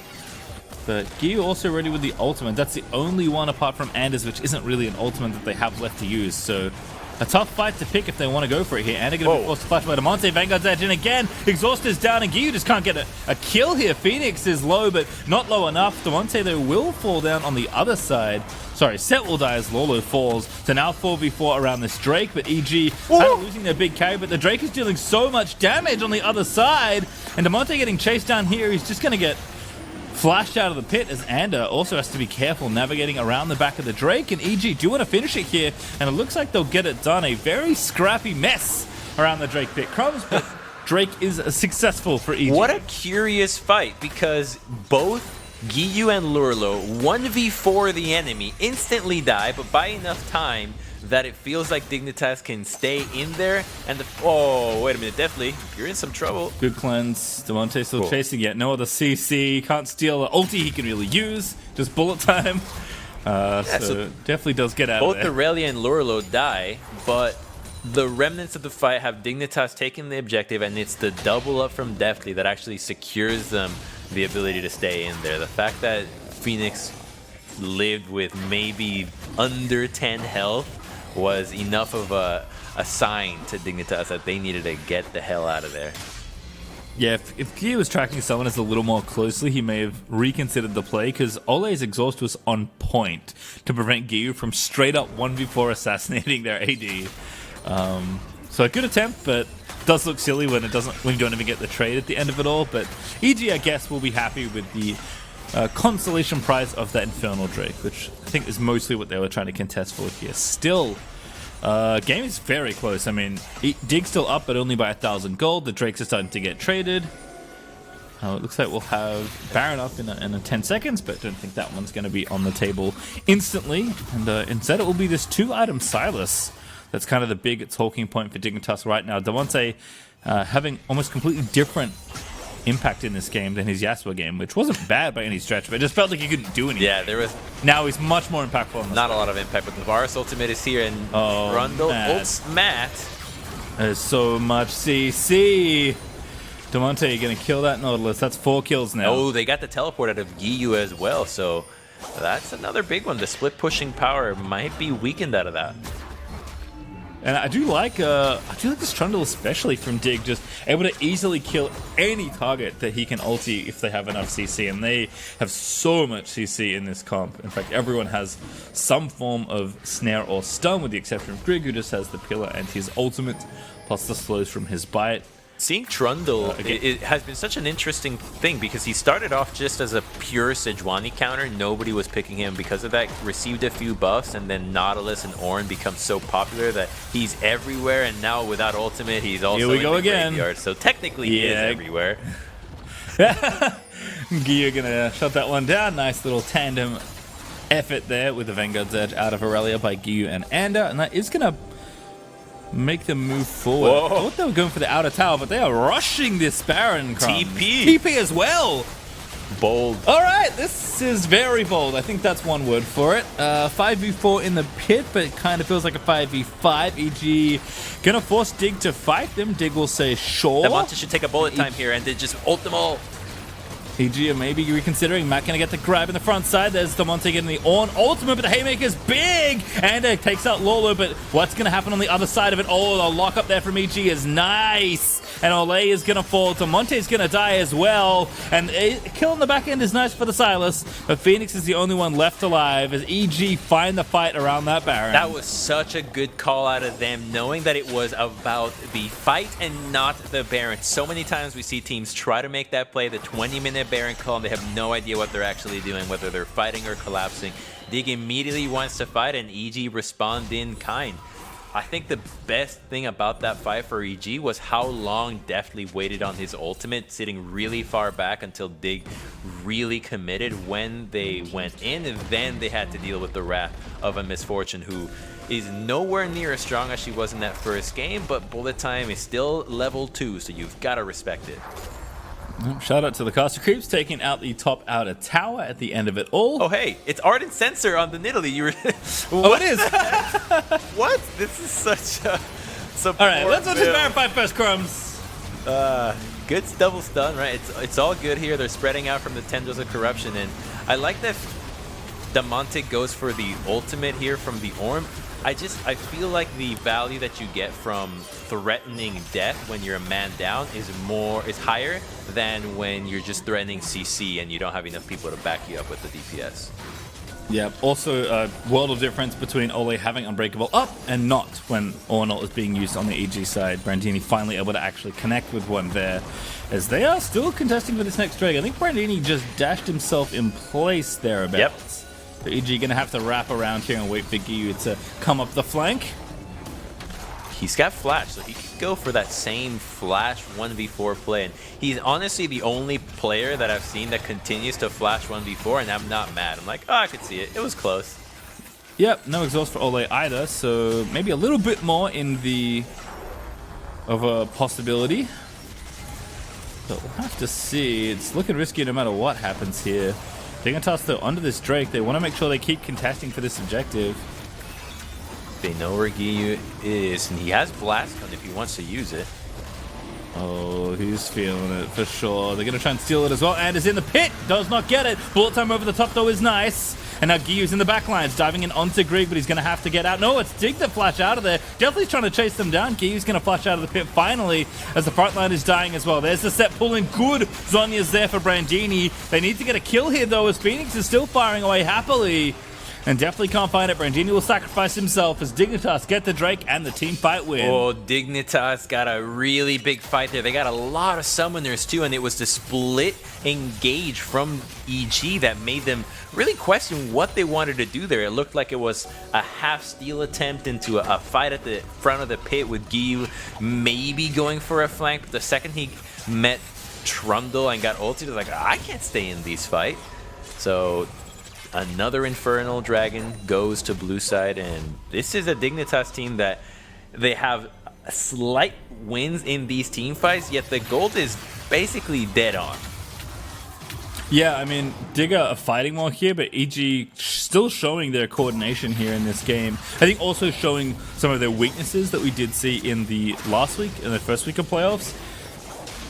But Giyu also ready with the ultimate. That's the only one apart from Anders, which isn't really an ultimate that they have left to use. So a tough fight to pick if they want to go for it here. Anda going to be forced to flash by Damonte. Vanguard's edge in again. Exhaust is down, and Giyu just can't get a kill here. Phoenix is low, but not low enough. Damonte, though, will fall down on the other side. Sorry, Set will die as Lolo falls. So now 4v4 around this Drake, but EG losing their big carry, but the Drake is dealing so much damage on the other side. And Damonte getting chased down here. He's just going to get flashed out of the pit, as Anda also has to be careful navigating around the back of the Drake, and EG do want to finish it here, and it looks like they'll get it done. A very scrappy mess around the Drake pit. Crumbs, but Drake is successful for EG. What a curious fight, because both Giyu and Lurlo 1v4 the enemy, instantly die, but by enough time that it feels like Dignitas can stay in there, and oh, wait a minute, definitely, you're in some trouble. Good cleanse. Damonte still chasing yet. No other CC. Can't steal an ulti he can really use. Just bullet time. So definitely does get out of there. Both Irelia and Lurlo die, but the remnants of the fight have Dignitas taking the objective, and it's the double up from Deathly that actually secures them the ability to stay in there. The fact that Phoenix lived with maybe under 10 health was enough of a sign to Dignitas that they needed to get the hell out of there. Yeah, if Gia was tracking someone as a little more closely, he may have reconsidered the play, because Ole's exhaust was on point to prevent Gyu from straight up 1v4 assassinating their AD. So a good attempt, but does look silly when when you don't even get the trade at the end of it all. But EG, I guess, will be happy with the consolation prize of that Infernal Drake, which I think is mostly what they were trying to contest for here. Still, game is very close. I mean, Dig's still up, but only by 1,000 gold. The Drakes are starting to get traded. It looks like we'll have Baron up in 10 seconds, but don't think that one's going to be on the table instantly. And instead, it will be this 2-item Silas. That's kind of the big talking point for Dignitas right now. Damonte having almost completely different impact in this game than his Yasuo game, which wasn't bad by any stretch, but it just felt like he couldn't do anything. Yeah, there was... Now he's much more impactful on this. Not a lot of impact, but the Varus ultimate is here, and Rundle ults Matt. There's so much CC. Damonte gonna kill that Nautilus. That's 4 kills now. Oh, they got the teleport out of Giyu as well, so that's another big one. The split pushing power might be weakened out of that. And I do like this Trundle, especially from Dig, just able to easily kill any target that he can ulti if they have enough CC, and they have so much CC in this comp. In fact, everyone has some form of snare or stun, with the exception of Grig, who just has the pillar and his ultimate, plus the slows from his bite. Seeing Trundle it has been such an interesting thing, because he started off just as a pure Sejuani counter. Nobody was picking him because of that. Received a few buffs, and then Nautilus and Ornn become so popular that he's everywhere. And now without ultimate, he's also in the graveyard. So technically, he is everywhere. Gyu gonna shut that one down. Nice little tandem effort there with the Vanguard's Edge out of Aurelia by Gyu and Ander, and that is gonna make them move forward. I thought they were going for the outer tower, but they are rushing this Baron. TP as well. Bold. All right, this is very bold. I think that's one word for it. 5v4 in the pit, but it kind of feels like a 5v5. EG gonna force Dig to fight them. Dig will say sure. Damonte should take a bullet time here and then just ult them all. EG maybe reconsidering. Matt gonna get the grab in the front side. There's Damonte getting the Ornn ultimate, but the Haymaker's big! And it takes out Lolo, but what's gonna happen on the other side of it? Oh, the lock up there from EG is nice! And Ole is gonna fall. Damonte's gonna die as well. And killing the back end is nice for the Silas, but Phoenix is the only one left alive as EG find the fight around that Baron. That was such a good call out of them, knowing that it was about the fight and not the Baron. So many times we see teams try to make that play, the 20-minute Baron call, and they have no idea what they're actually doing, whether they're fighting or collapsing. Dig immediately wants to fight, and EG respond in kind. I think the best thing about that fight for EG was how long Deftly waited on his ultimate, sitting really far back until Dig really committed when they went in, and then they had to deal with the wrath of a Misfortune, who is nowhere near as strong as she was in that first game, but bullet time is still level 2, so you've got to respect it. Shout out to the caster creeps taking out the top outer tower at the end of it all. Oh hey, it's Ardent Sensor on the Nidalee. You were oh, it is. What? This is such a support. All right, let's watch this Baron fight first, Crumbs. Good double stun, right? It's all good here. They're spreading out from the tendrils of corruption, and I like that Damonte goes for the ultimate here from the Ornn. I feel like the value that you get from threatening death when you're a man down is higher than when you're just threatening CC and you don't have enough people to back you up with the DPS. Yeah, also a world of difference between Ole having Unbreakable up and not when Ornn is being used on the EG side. Brandini finally able to actually connect with one there, as they are still contesting for this next Drake. I think Brandini just dashed himself in place thereabouts. Yep. So EG gonna have to wrap around here and wait for Gyu to come up the flank. He's got flash, so he could go for that same flash 1v4 play. And he's honestly the only player that I've seen that continues to flash 1v4, and I'm not mad. I'm like, oh, I could see it. It was close. Yep, no exhaust for Ole either, so maybe a little bit more of a possibility. But we'll have to see. It's looking risky no matter what happens here. Dignitas, though, under this Drake, they want to make sure they keep contesting for this objective. They know where Giyu is, and he has Blast Gun if he wants to use it. Oh, he's feeling it for sure. They're going to try and steal it as well. And is in the pit. Does not get it. Bullet time over the top, though, is nice. And now Giyu's in the back lines, diving in onto Grig, but he's going to have to get out. No, it's Dig that flash out of there. Definitely trying to chase them down. Giyu's going to flash out of the pit finally as the front line is dying as well. There's the set pulling. Good Zhonya's there for Brandini. They need to get a kill here, though, as Phoenix is still firing away happily. And definitely can't find it. Brandini will sacrifice himself as Dignitas get the Drake and the team fight win. Oh, Dignitas got a really big fight there. They got a lot of summoners too, and it was the split engage from EG that made them really question what they wanted to do there. It looked like it was a half steal attempt into a fight at the front of the pit with Giyu maybe going for a flank, but the second he met Trundle and got ulted, he was like, I can't stay in these fights. So another Infernal Dragon goes to blue side, and this is a Dignitas team that they have slight wins in these team fights, yet the gold is basically dead on. Yeah, I mean, DIGA are fighting more here, but EG still showing their coordination here in this game. I think also showing some of their weaknesses that we did see in the last week, in the first week of playoffs,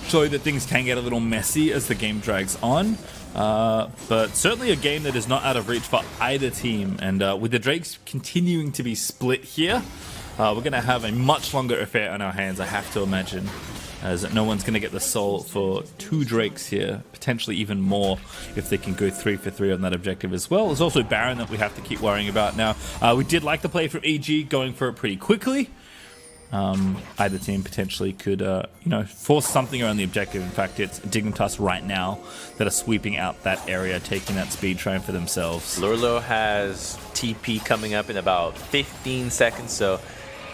showing that things can get a little messy as the game drags on. But certainly a game that is not out of reach for either team. And with the Drakes continuing to be split here, we're going to have a much longer affair on our hands, I have to imagine, as no one's going to get the soul for 2 Drakes here, potentially even more if they can go 3 for 3 on that objective as well. There's also Baron that we have to keep worrying about now. We did like the play from EG, going for it pretty quickly. Either team potentially could, force something around the objective. In fact, it's Dignitas right now that are sweeping out that area, taking that speed train for themselves. Lurlo has TP coming up in about 15 seconds, so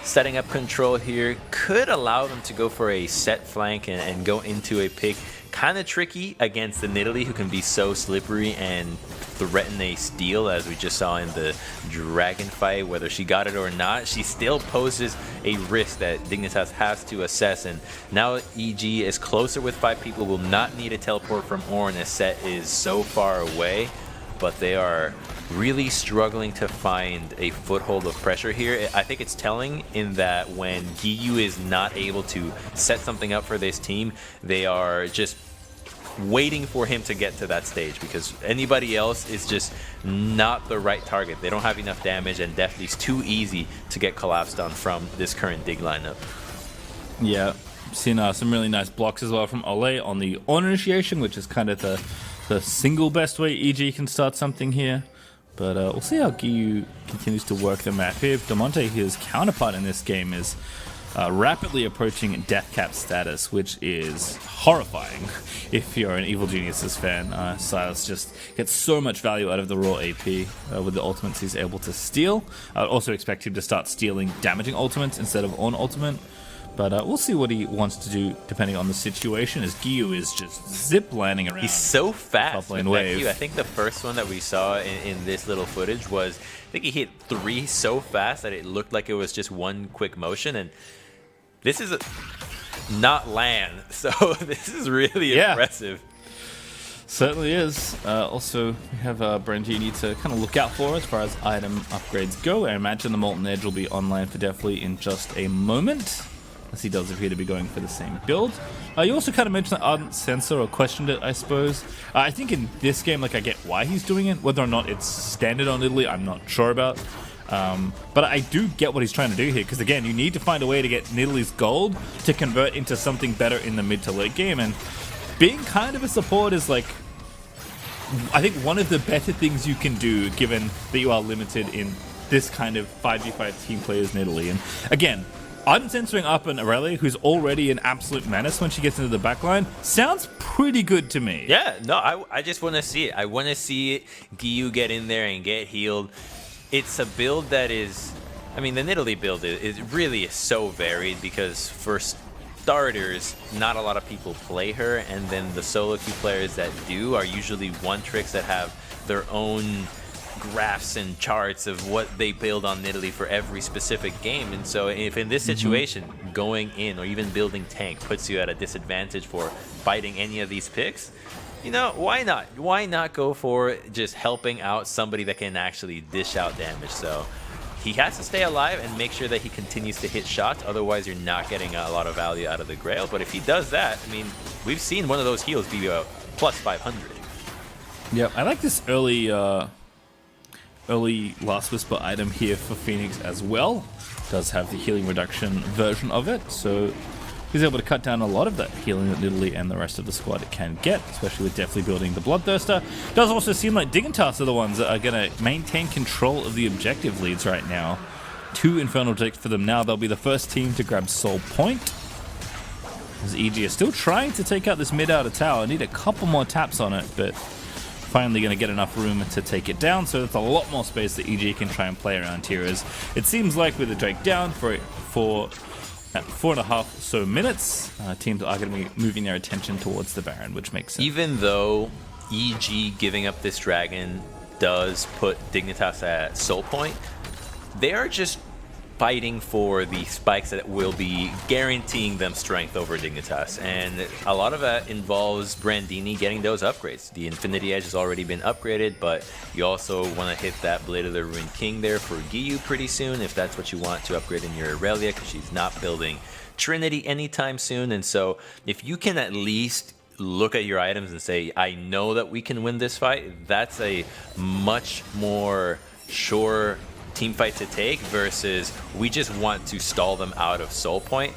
setting up control here could allow them to go for a set flank and go into a pick. Kind of tricky against the Nidalee, who can be so slippery and threaten a steal, as we just saw in the Dragon fight. Whether she got it or not, she still poses a risk that Dignitas has to assess. And now EG is closer with 5 people, will not need a teleport from Ornn as Set is so far away. But they are really struggling to find a foothold of pressure here. I think it's telling in that when Giyu is not able to set something up for this team, they are just waiting for him to get to that stage, because anybody else is just not the right target. They don't have enough damage, and definitely it's too easy to get collapsed on from this current Dig lineup. Yeah, seen some really nice blocks as well from Ole on the Ornn initiation, which is kind of the single best way EG can start something here. But we'll see how Giyu continues to work the map here. Damonte, his counterpart in this game, is rapidly approaching death cap status, which is horrifying if you're an Evil Geniuses fan. Silas just gets so much value out of the raw AP with the ultimates he's able to steal. I would also expect him to start stealing damaging ultimates instead of on ultimate. But we'll see what he wants to do depending on the situation, as Giyu is just zip-lining around. He's so fast with that wave. Giyu. I think the first one that we saw in this little footage was, I think he hit 3 so fast that it looked like it was just one quick motion. And this is not land, so this is really impressive. Certainly is. Also, we have Brandini to kind of look out for as far as item upgrades go. I imagine the Molten Edge will be online for Deathly in just a moment, as he does appear to be going for the same build. You also kind of mentioned the Ardent Sensor, or questioned it, I suppose. I think in this game, I get why he's doing it. Whether or not it's standard on Italy, I'm not sure about. But I do get what he's trying to do here, because again, you need to find a way to get Nidalee's gold to convert into something better in the mid to late game, and being kind of a support is I think one of the better things you can do, given that you are limited in this kind of 5v5 team play as Nidalee. And again, I'm censoring up an Aurelia, who's already an absolute menace when she gets into the backline. Sounds pretty good to me. Yeah, no, I just want to see it. I want to see Giyu get in there and get healed. It's a build that is, I mean, the Nidalee build is really so varied, because for starters, not a lot of people play her, and then the solo queue players that do are usually one tricks that have their own graphs and charts of what they build on Nidalee for every specific game. And so if in this situation, going in or even building tank puts you at a disadvantage for fighting any of these picks, you know, why not? Why not go for just helping out somebody that can actually dish out damage? So he has to stay alive and make sure that he continues to hit shots. Otherwise, you're not getting a lot of value out of the Grail. But if he does that, I mean, we've seen one of those heals be plus 500. Yep, I like this early early Last Whisper item here for Phoenix as well. Does have the healing reduction version of it, so he's able to cut down a lot of that healing that Nidalee and the rest of the squad can get, especially with deftly building the Bloodthirster. Does also seem like Dignitas are the ones that are going to maintain control of the objective leads right now. 2 Infernal objectives for them now. They'll be the first team to grab Soul Point. As EG is still trying to take out this mid-outer tower. Need a couple more taps on it, but finally going to get enough room to take it down, so it's a lot more space that EG can try and play around here. As it seems like with the Drake down for 4.5 or so minutes, teams are going to be moving their attention towards the Baron, which makes sense. Even though EG giving up this dragon does put Dignitas at soul point, they are just fighting for the spikes that will be guaranteeing them strength over Dignitas, and a lot of that involves Brandini getting those upgrades. The Infinity Edge has already been upgraded, but you also want to hit that Blade of the Ruined King there for Giyu pretty soon, if that's what you want to upgrade in your Aurelia, because she's not building Trinity anytime soon. And so if you can at least look at your items and say, I know that we can win this fight, that's a much more sure team fight to take versus we just want to stall them out of soul point.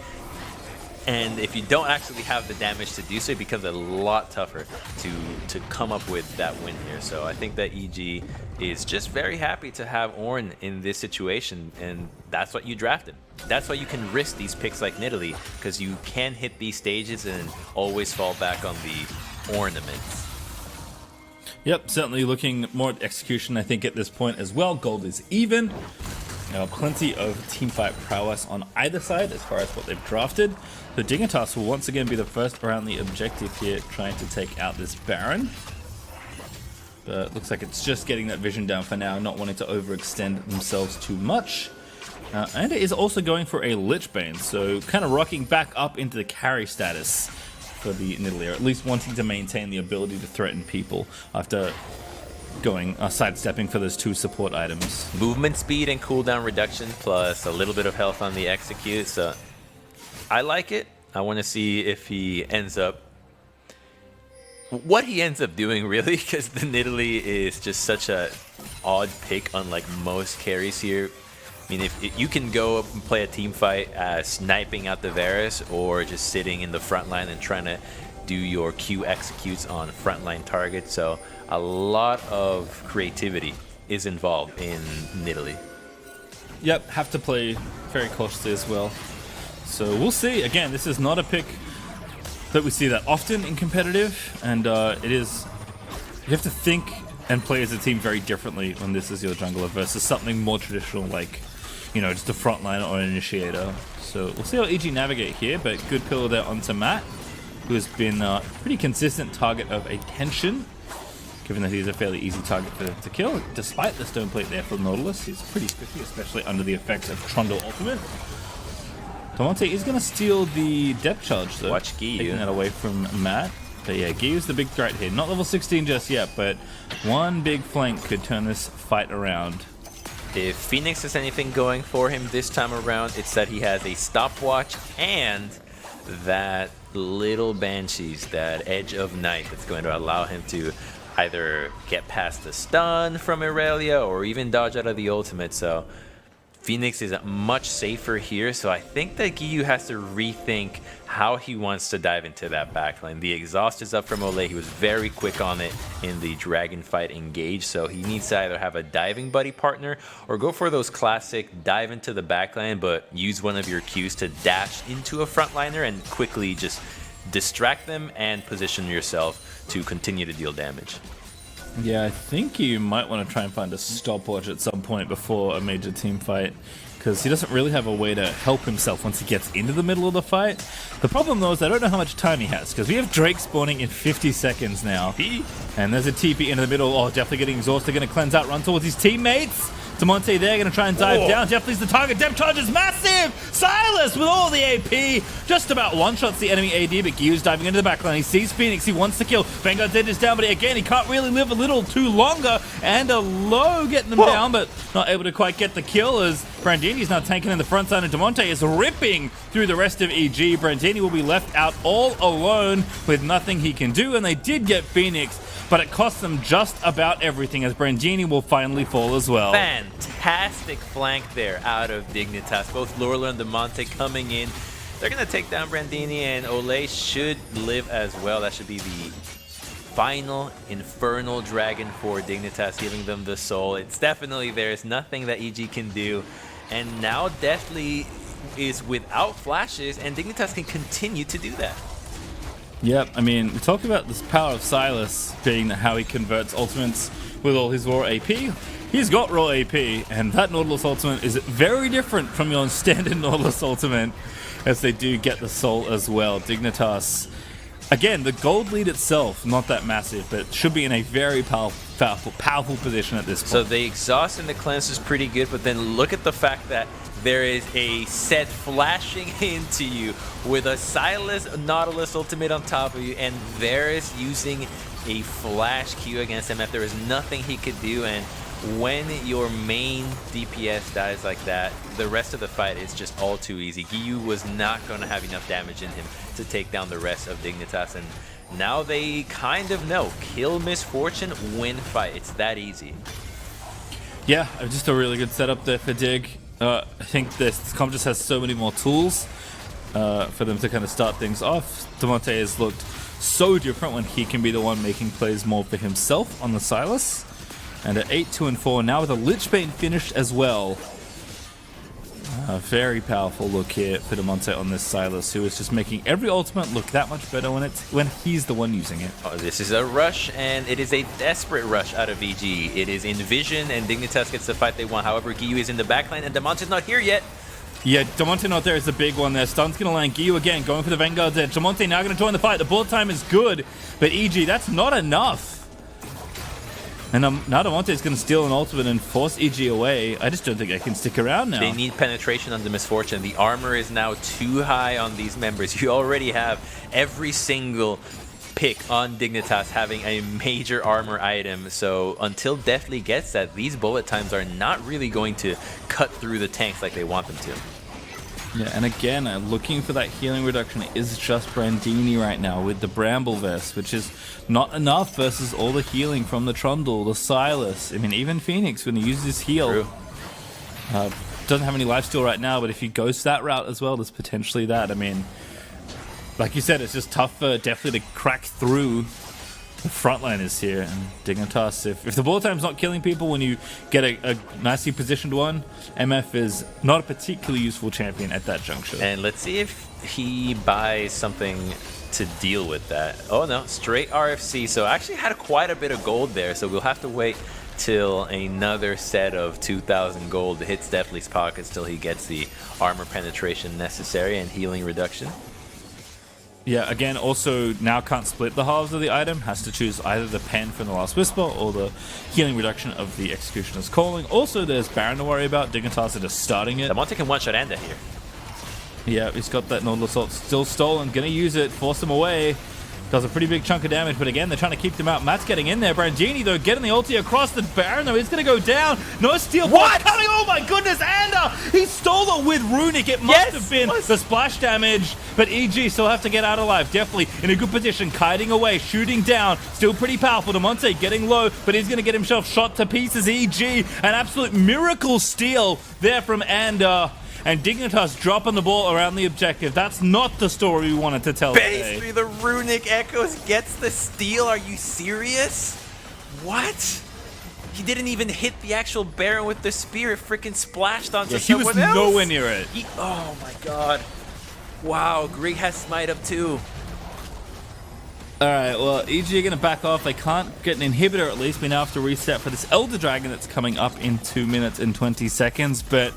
And if you don't actually have the damage to do so, it becomes a lot tougher to come up with that win here. So I think that EG is just very happy to have Ornn in this situation, and that's what you drafted. That's why you can risk these picks like Nidalee, because you can hit these stages and always fall back on the ornaments. Yep, certainly looking more at execution, I think, at this point as well. Gold is even. Plenty of teamfight prowess on either side as far as what they've drafted. So Dignitas will once again be the first around the objective here, trying to take out this Baron. But looks like it's just getting that vision down for now, not wanting to overextend themselves too much. And it is also going for a Lichbane, so kind of rocking back up into the carry status for the Nidalee, or at least wanting to maintain the ability to threaten people after going sidestepping for those 2 support items. Movement speed and cooldown reduction plus a little bit of health on the execute, so I like it. I want to see if he ends up doing really, because the Nidalee is just such a odd pick unlike most carries here. I mean, if you can go up and play a team fight sniping out the Varus, or just sitting in the front line and trying to do your Q executes on frontline targets. So a lot of creativity is involved in Nidalee. Yep, have to play very cautiously as well. So we'll see. Again, this is not a pick that we see that often in competitive, and it is, you have to think and play as a team very differently when this is your jungler versus something more traditional like, you know, just a frontline or an initiator. So we'll see how EG navigate here, but good pillar there onto Matt, who has been a pretty consistent target of attention, given that he's a fairly easy target for them to kill. Despite the stone plate there for Nautilus, he's pretty spiffy, especially under the effects of Trundle Ultimate. Damonte is going to steal the depth charge though. Watch Giyu. Taking that away from Matt. But yeah, Giyu's the big threat here. Not level 16 just yet, but one big flank could turn this fight around. If Phoenix has anything going for him this time around, it's that he has a stopwatch and that little Banshees, that Edge of Night, that's going to allow him to either get past the stun from Aurelia or even dodge out of the ultimate. So Phoenix is much safer here, so I think that Giyu has to rethink how he wants to dive into that backline. The exhaust is up from Olay. He was very quick on it in the Dragon fight engage, so he needs to either have a diving buddy partner or go for those classic dive into the backline, but use one of your Qs to dash into a frontliner and quickly just distract them and position yourself to continue to deal damage. Yeah, I think you might want to try and find a stopwatch at some point before a major team fight, because he doesn't really have a way to help himself once he gets into the middle of the fight. The problem though is I don't know how much time he has, because we have Drake spawning in 50 seconds now. And there's a TP into the middle. Oh, definitely getting exhausted, going to cleanse out, run towards his teammates. Damonte there, going to try and dive down. Definitely's the target. Depth charge is massive! Silas with all the AP. Just about one-shots the enemy AD, but Giyu's diving into the backline. He sees Phoenix. He wants to kill. Vanguard's Edge is down, but again, he can't really live a little too longer. And a low getting them down, but not able to quite get the kill as Brandini's now tanking in the front side, and Damonte is ripping through the rest of EG. Brandini will be left out all alone with nothing he can do, and they did get Phoenix, but it cost them just about everything as Brandini will finally fall as well. Fantastic flank there out of Dignitas. Both Lorla and Damonte coming in. They're going to take down Brandini, and Olay should live as well. That should be the final Infernal Dragon for Dignitas, giving them the soul. It's definitely there's nothing that EG can do. And now Deathly is without flashes, and Dignitas can continue to do that. Yep, I mean, we talk about this power of Silas being how he converts ultimates with all his raw AP. He's got raw AP, and that Nautilus ultimate is very different from your standard Nautilus ultimate, as they do get the soul as well. Dignitas, again, the gold lead itself, not that massive, but should be in a very powerful position at this point. So the exhaust and the cleanse is pretty good, but then look at the fact that there is a set flashing into you with a Silas Nautilus ultimate on top of you, and Varus using a flash Q against MF. There is nothing he could do, and when your main DPS dies like that, the rest of the fight is just all too easy. Giyu was not going to have enough damage in him to take down the rest of Dignitas, and now they kind of know. Kill Misfortune, win fight. It's that easy. Yeah, just a really good setup there for Dig. I think this comp just has so many more tools for them to kind of start things off. Damonte has looked so different when he can be the one making plays more for himself on the Silas. And at 8-2-4 now with a Lichbane finished as well. A very powerful look here for Damonte on this Silas, who is just making every ultimate look that much better when he's the one using it. Oh, this is a rush, and it is a desperate rush out of EG. It is Envision, and Dignitas gets the fight they want. However, Giyu is in the backline, and Damonte's not here yet. Yeah, Damonte not there is the big one there. Stun's going to land. Giyu again going for the Vanguard's edge. Damonte now going to join the fight. The bullet time is good, but EG, that's not enough. And now Damonte is going to steal an ultimate and force EG away. I just don't think I can stick around now. They need penetration on the Misfortune. The armor is now too high on these members. You already have every single pick on Dignitas having a major armor item. So until Deathly gets that, these bullet times are not really going to cut through the tanks like they want them to. Yeah, and again, looking for that healing reduction is just Brandini right now with the Bramble Vest, which is not enough versus all the healing from the Trundle, the Silas. I mean, even Phoenix, when he uses his heal, doesn't have any lifesteal right now, but if he goes that route as well, there's potentially that. I mean, like you said, it's just tough for Deathly to crack through the frontliners here. And Dignitas, if the bullet time's not killing people when you get a nicely positioned one, MF is not a particularly useful champion at that juncture. And let's see if he buys something to deal with that. Oh no, straight RFC. So actually had quite a bit of gold there, so we'll have to wait till another set of 2,000 gold hits Deathly's pockets till he gets the armor penetration necessary and healing reduction. Yeah, again, also now can't split the halves of the item. Has to choose either the pen from the Last Whisper or the healing reduction of the Executioner's Calling. Also, there's Baron to worry about. Dignitas are just starting it. Damonte can one-shot Anda here. Yeah, he's got that Nautilus Assault still stolen. Gonna use it, force him away. Does a pretty big chunk of damage, but again, they're trying to keep them out. Matt's getting in there. Brandini, though, getting the ulti across the Baron, though. He's going to go down. No steal. What? Coming. Oh, my goodness. Anda, he stole it with Runic. It must have been the splash damage, but EG still have to get out alive. Definitely in a good position, kiting away, shooting down. Still pretty powerful. Damonte getting low, but he's going to get himself shot to pieces. EG, an absolute miracle steal there from Anda. And Dignitas dropping the ball around the objective. That's not the story we wanted to tell today. Base through the Runic Echoes gets the steal. Are you serious? What? He didn't even hit the actual Baron with the spear. It freaking splashed onto someone else. He was nowhere near it. Oh my god. Wow, Greg has smite up too. Alright, well, EG are going to back off. They can't get an inhibitor at least. We now have to reset for this Elder Dragon that's coming up in 2 minutes and 20 seconds. But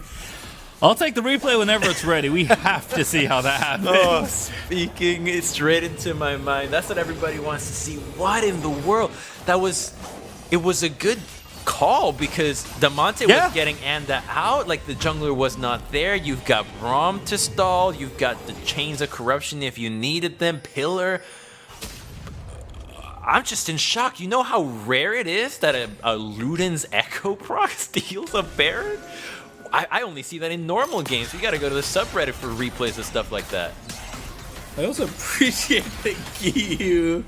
I'll take the replay whenever it's ready. We have to see how that happens. Oh, speaking it straight into my mind. That's what everybody wants to see. What in the world? It was a good call because Damonte was getting Anda out. Like, the jungler was not there. You've got Braum to stall. You've got the Chains of Corruption if you needed them. Pillar. I'm just in shock. You know how rare it is that a Luden's Echo proc steals a Baron? I only see that in normal games. You got to go to the subreddit for replays of stuff like that. I also appreciate that Giyu.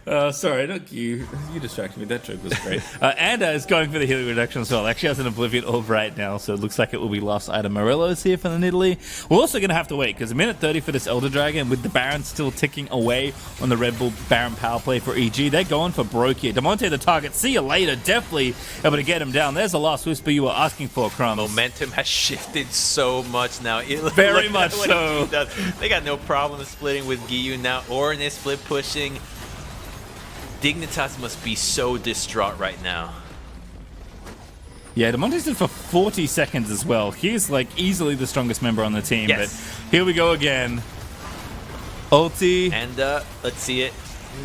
Sorry, not Giyu. You distracted me. That joke was great. Anda is going for the healing reduction as well. Actually has an Oblivion orb right now, so it looks like it will be lost item. Morello's here for the Nidalee. We're also going to have to wait, because a minute 30 for this Elder Dragon, with the Baron still ticking away on the Red Bull Baron power play for EG. They're going for broke here. Demonte the target. See you later. Definitely able to get him down. There's the last whisper you were asking for, Crumbs. Momentum has shifted so much now. Very much so. They got no problem splitting with Giyu now. Orin is split pushing. Dignitas must be so distraught right now. Yeah, Demonte's in for 40 seconds as well. He's like easily the strongest member on the team. Yes. But here we go again. Ulti. And let's see it.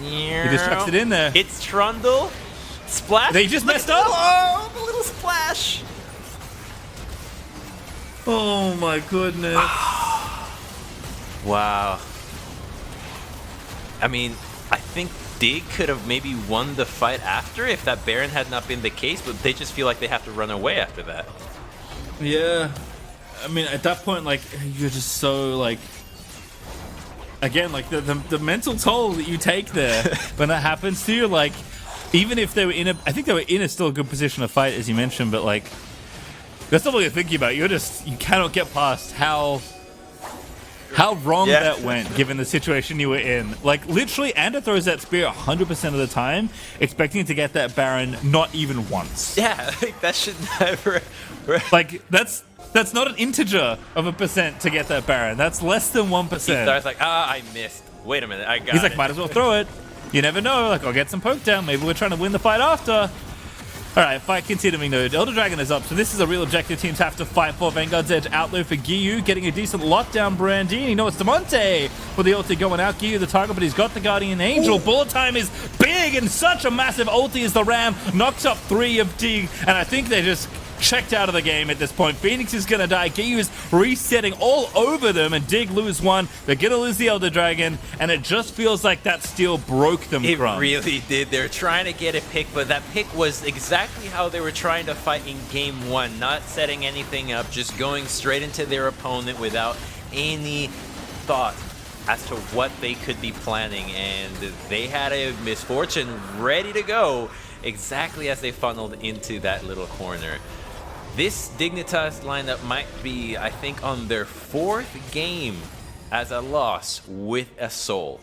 He distracted in there. It's Trundle. Splash. They just messed up. Oh, the little splash. Oh my goodness. Wow. I mean, I think Dig could have maybe won the fight after if that Baron had not been the case, but they just feel like they have to run away after that. Yeah. I mean, at that point, like, you're just so, like... Again, like, the mental toll that you take there when that happens to you, like, even if they were in a... I think they were in a still good position to fight, as you mentioned, but, like, that's not what you're thinking about. You're just... You cannot get past how wrong that went, given the situation you were in. Like, literally, Anda throws that spear 100% of the time, expecting to get that Baron not even once. Yeah, like, that should never... Like, that's not an integer of a percent to get that Baron. That's less than 1%. He starts like, I missed. Wait a minute, I got He's like, might as well throw it. You never know. Like, I'll get some poke down. Maybe we're trying to win the fight after. All right, fight continuing though. Elder Dragon is up, so this is a real objective teams have to fight for. Vanguard's Edge outlow for Giyu, getting a decent lockdown. Brandini, no, it's Demonte for the ulti going out. Giyu the target, but he's got the Guardian Angel. Ooh. Bullet time is big, and such a massive ulti as the Ram knocks up 3 of Dig, and I think they just checked out of the game at this point. Phoenix is going to die. Giyu is resetting all over them, and Dig lose 1. They're going to lose the Elder Dragon, and it just feels like that steal broke them. It really did. They're trying to get a pick, but that pick was exactly how they were trying to fight in game 1. Not setting anything up, just going straight into their opponent without any thought as to what they could be planning, and they had a misfortune ready to go exactly as they funneled into that little corner. This Dignitas lineup might be, I think, on their 4th game as a loss with a soul.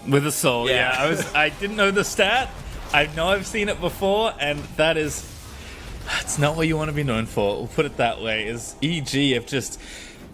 With a soul, yeah. I didn't know the stat. I know I've seen it before, and that's not what you want to be known for. We'll put it that way. Is EG have just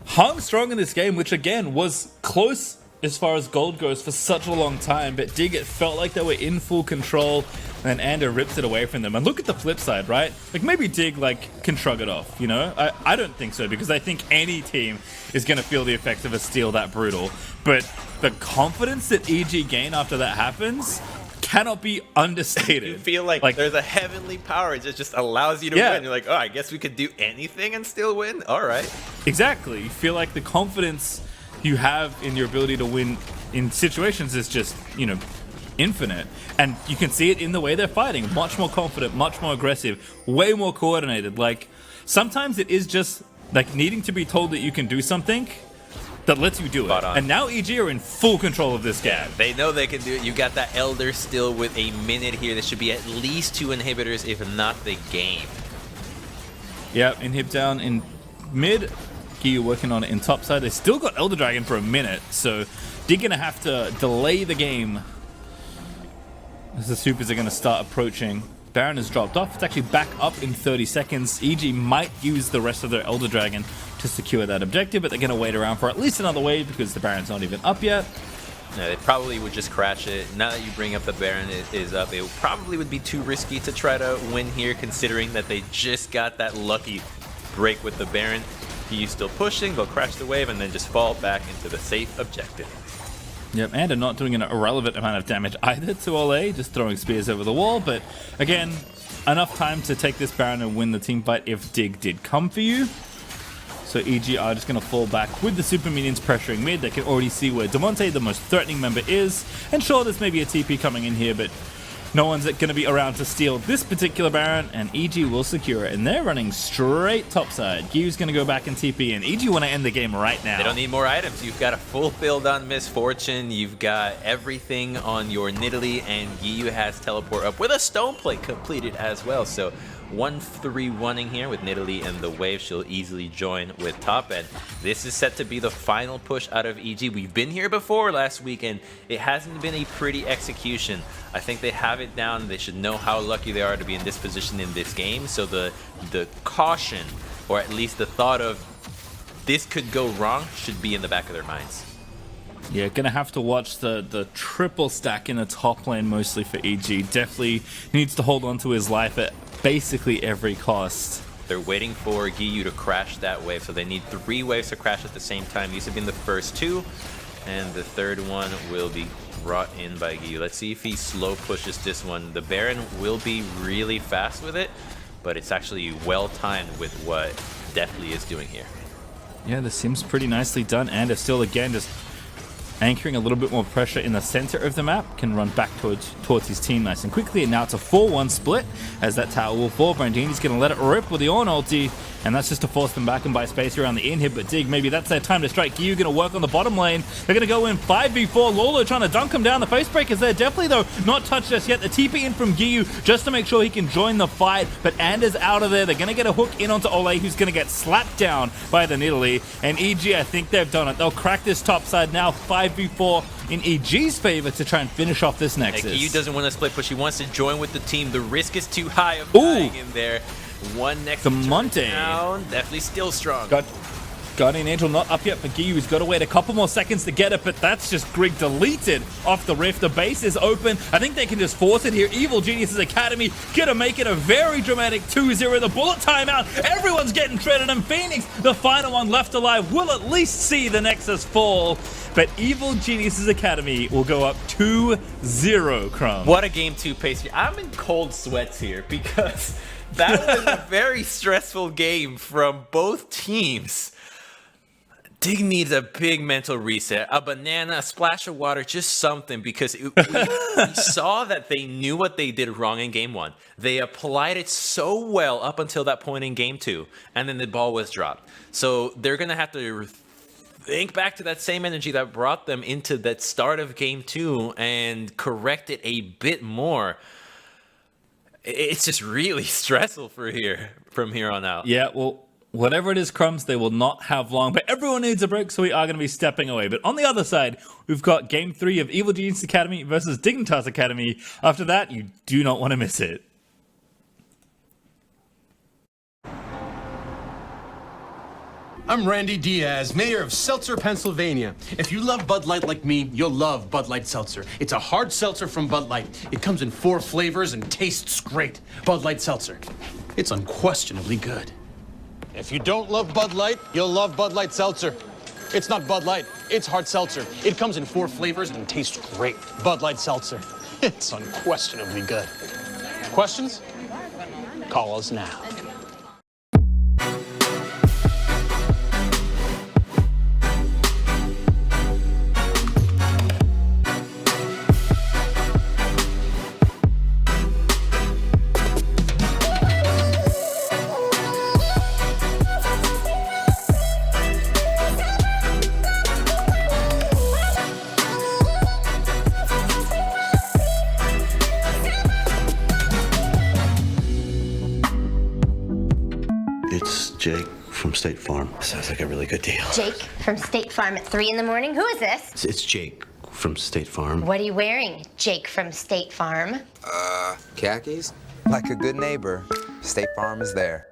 hung strong in this game, which again was close as far as gold goes for such a long time, but Dig, it felt like they were in full control, and Anda rips it away from them. And look at the flip side, right? Like, maybe Dig, like, can shrug it off, you know? I don't think so, because I think any team is going to feel the effects of a steal that brutal. But the confidence that EG gain after that happens cannot be understated. You feel like there's a heavenly power that just allows you to win. You're like, oh, I guess we could do anything and still win? All right. Exactly. You feel like the confidence you have in your ability to win in situations is just, you know, infinite. And you can see it in the way they're fighting. Much more confident, much more aggressive, way more coordinated. Like, sometimes it is just like needing to be told that you can do something that lets you do it. And now EG are in full control of this game. Yeah, they know they can do it. You got that Elder still with a minute here. There should be at least 2 inhibitors, if not the game. Yeah, inhib down in mid. Giyu working on it in top side. They still got Elder Dragon for a minute, so they're going to have to delay the game as the supers are going to start approaching. Baron has dropped off. It's actually back up in 30 seconds. EG might use the rest of their Elder Dragon to secure that objective, but they're going to wait around for at least another wave because the Baron's not even up yet. No, they probably would just crash it. Now that you bring up the Baron is up, it probably would be too risky to try to win here, considering that they just got that lucky break with the Baron. He's still pushing, they'll crash the wave, and then just fall back into the safe objective. Yep, and are not doing an irrelevant amount of damage either to Ole, just throwing spears over the wall, but again, enough time to take this Baron and win the team fight if Dig did come for you. So EG are just going to fall back with the super minions pressuring mid. They can already see where Demonte, the most threatening member, is. And sure, there's maybe a TP coming in here, but no one's going to be around to steal this particular Baron, and EG will secure it. And they're running straight topside. Gyu's going to go back in TP, and EG want to end the game right now. They don't need more items. You've got a full build on Misfortune. You've got everything on your Nidalee, and Gyu has teleport up with a stone plate completed as well. So 1-3-1ing here with Nidalee and the wave. She'll easily join with top end. This is set to be the final push out of EG. We've been here before last week, and it hasn't been a pretty execution. I think they have it down. They should know how lucky they are to be in this position in this game. So the caution, or at least the thought of this could go wrong, should be in the back of their minds. Yeah, gonna have to watch the triple stack in the top lane mostly for EG. Definitely needs to hold on to his life at basically every cost. They're waiting for Gyu to crash that wave, so they need 3 waves to crash at the same time. These have been the first 2, and the third one will be brought in by Gyu. Let's see if he slow pushes this one. The Baron will be really fast with it, but it's actually well timed with what Deathly is doing here. Yeah, this seems pretty nicely done, and it's still again just anchoring a little bit more pressure in the center of the map, can run back towards his team nice and quickly, and now it's a 4-1 split as that tower will fall. Brandini's going to let it rip with the Ornn ulti, and that's just to force them back and buy space around the inhib, but Dig, maybe that's their time to strike. Gyu going to work on the bottom lane. They're going to go in 5v4. Lolo trying to dunk him down. The face breakers there. Definitely, though, not touched just yet. The TP in from Gyu just to make sure he can join the fight, but Anders out of there. They're going to get a hook in onto Ole, who's going to get slapped down by the Nidalee, and EG, I think they've done it. They'll crack this top side now, 5v4 in EG's favor to try and finish off this Nexus. Gyu doesn't want to split push. He wants to join with the team. The risk is too high of dying in there. One next down, definitely still strong. Guardian Angel not up yet for Gyu. He's got to wait a couple more seconds to get it, but that's just Grig deleted off the rift. The base is open. I think they can just force it here. Evil Geniuses Academy gonna make it a very dramatic 2-0. The bullet timeout. Everyone's getting shredded, and Phoenix, the final one left alive, will at least see the Nexus fall. But Evil Geniuses Academy will go up 2-0, Crumb. What a game 2 pace here. I'm in cold sweats here because that was a very stressful game from both teams. Dig needs a big mental reset, a banana, a splash of water, just something, because we saw that they knew what they did wrong in game 1. They applied it so well up until that point in game 2, and then the ball was dropped. So they're going to have to think back to that same energy that brought them into that start of game 2 and correct it a bit more. It's just really stressful from here on out. Yeah, well, whatever it is, Crumbs, they will not have long, but everyone needs a break, so we are going to be stepping away. But on the other side, we've got Game 3 of Evil Genius Academy versus Dignitas Academy. After that, you do not want to miss it. I'm Randy Diaz, mayor of Seltzer, Pennsylvania. If you love Bud Light like me, you'll love Bud Light Seltzer. It's a hard seltzer from Bud Light. It comes in 4 flavors and tastes great. Bud Light Seltzer. It's unquestionably good. If you don't love Bud Light, you'll love Bud Light Seltzer. It's not Bud Light, it's hard seltzer. It comes in 4 flavors and tastes great. Bud Light Seltzer. It's unquestionably good. Questions? Call us now. It's Jake from State Farm. Sounds like a really good deal. Jake from State Farm at 3 in the morning? Who is this? It's Jake from State Farm. What are you wearing, Jake from State Farm? Khakis? Like a good neighbor, State Farm is there.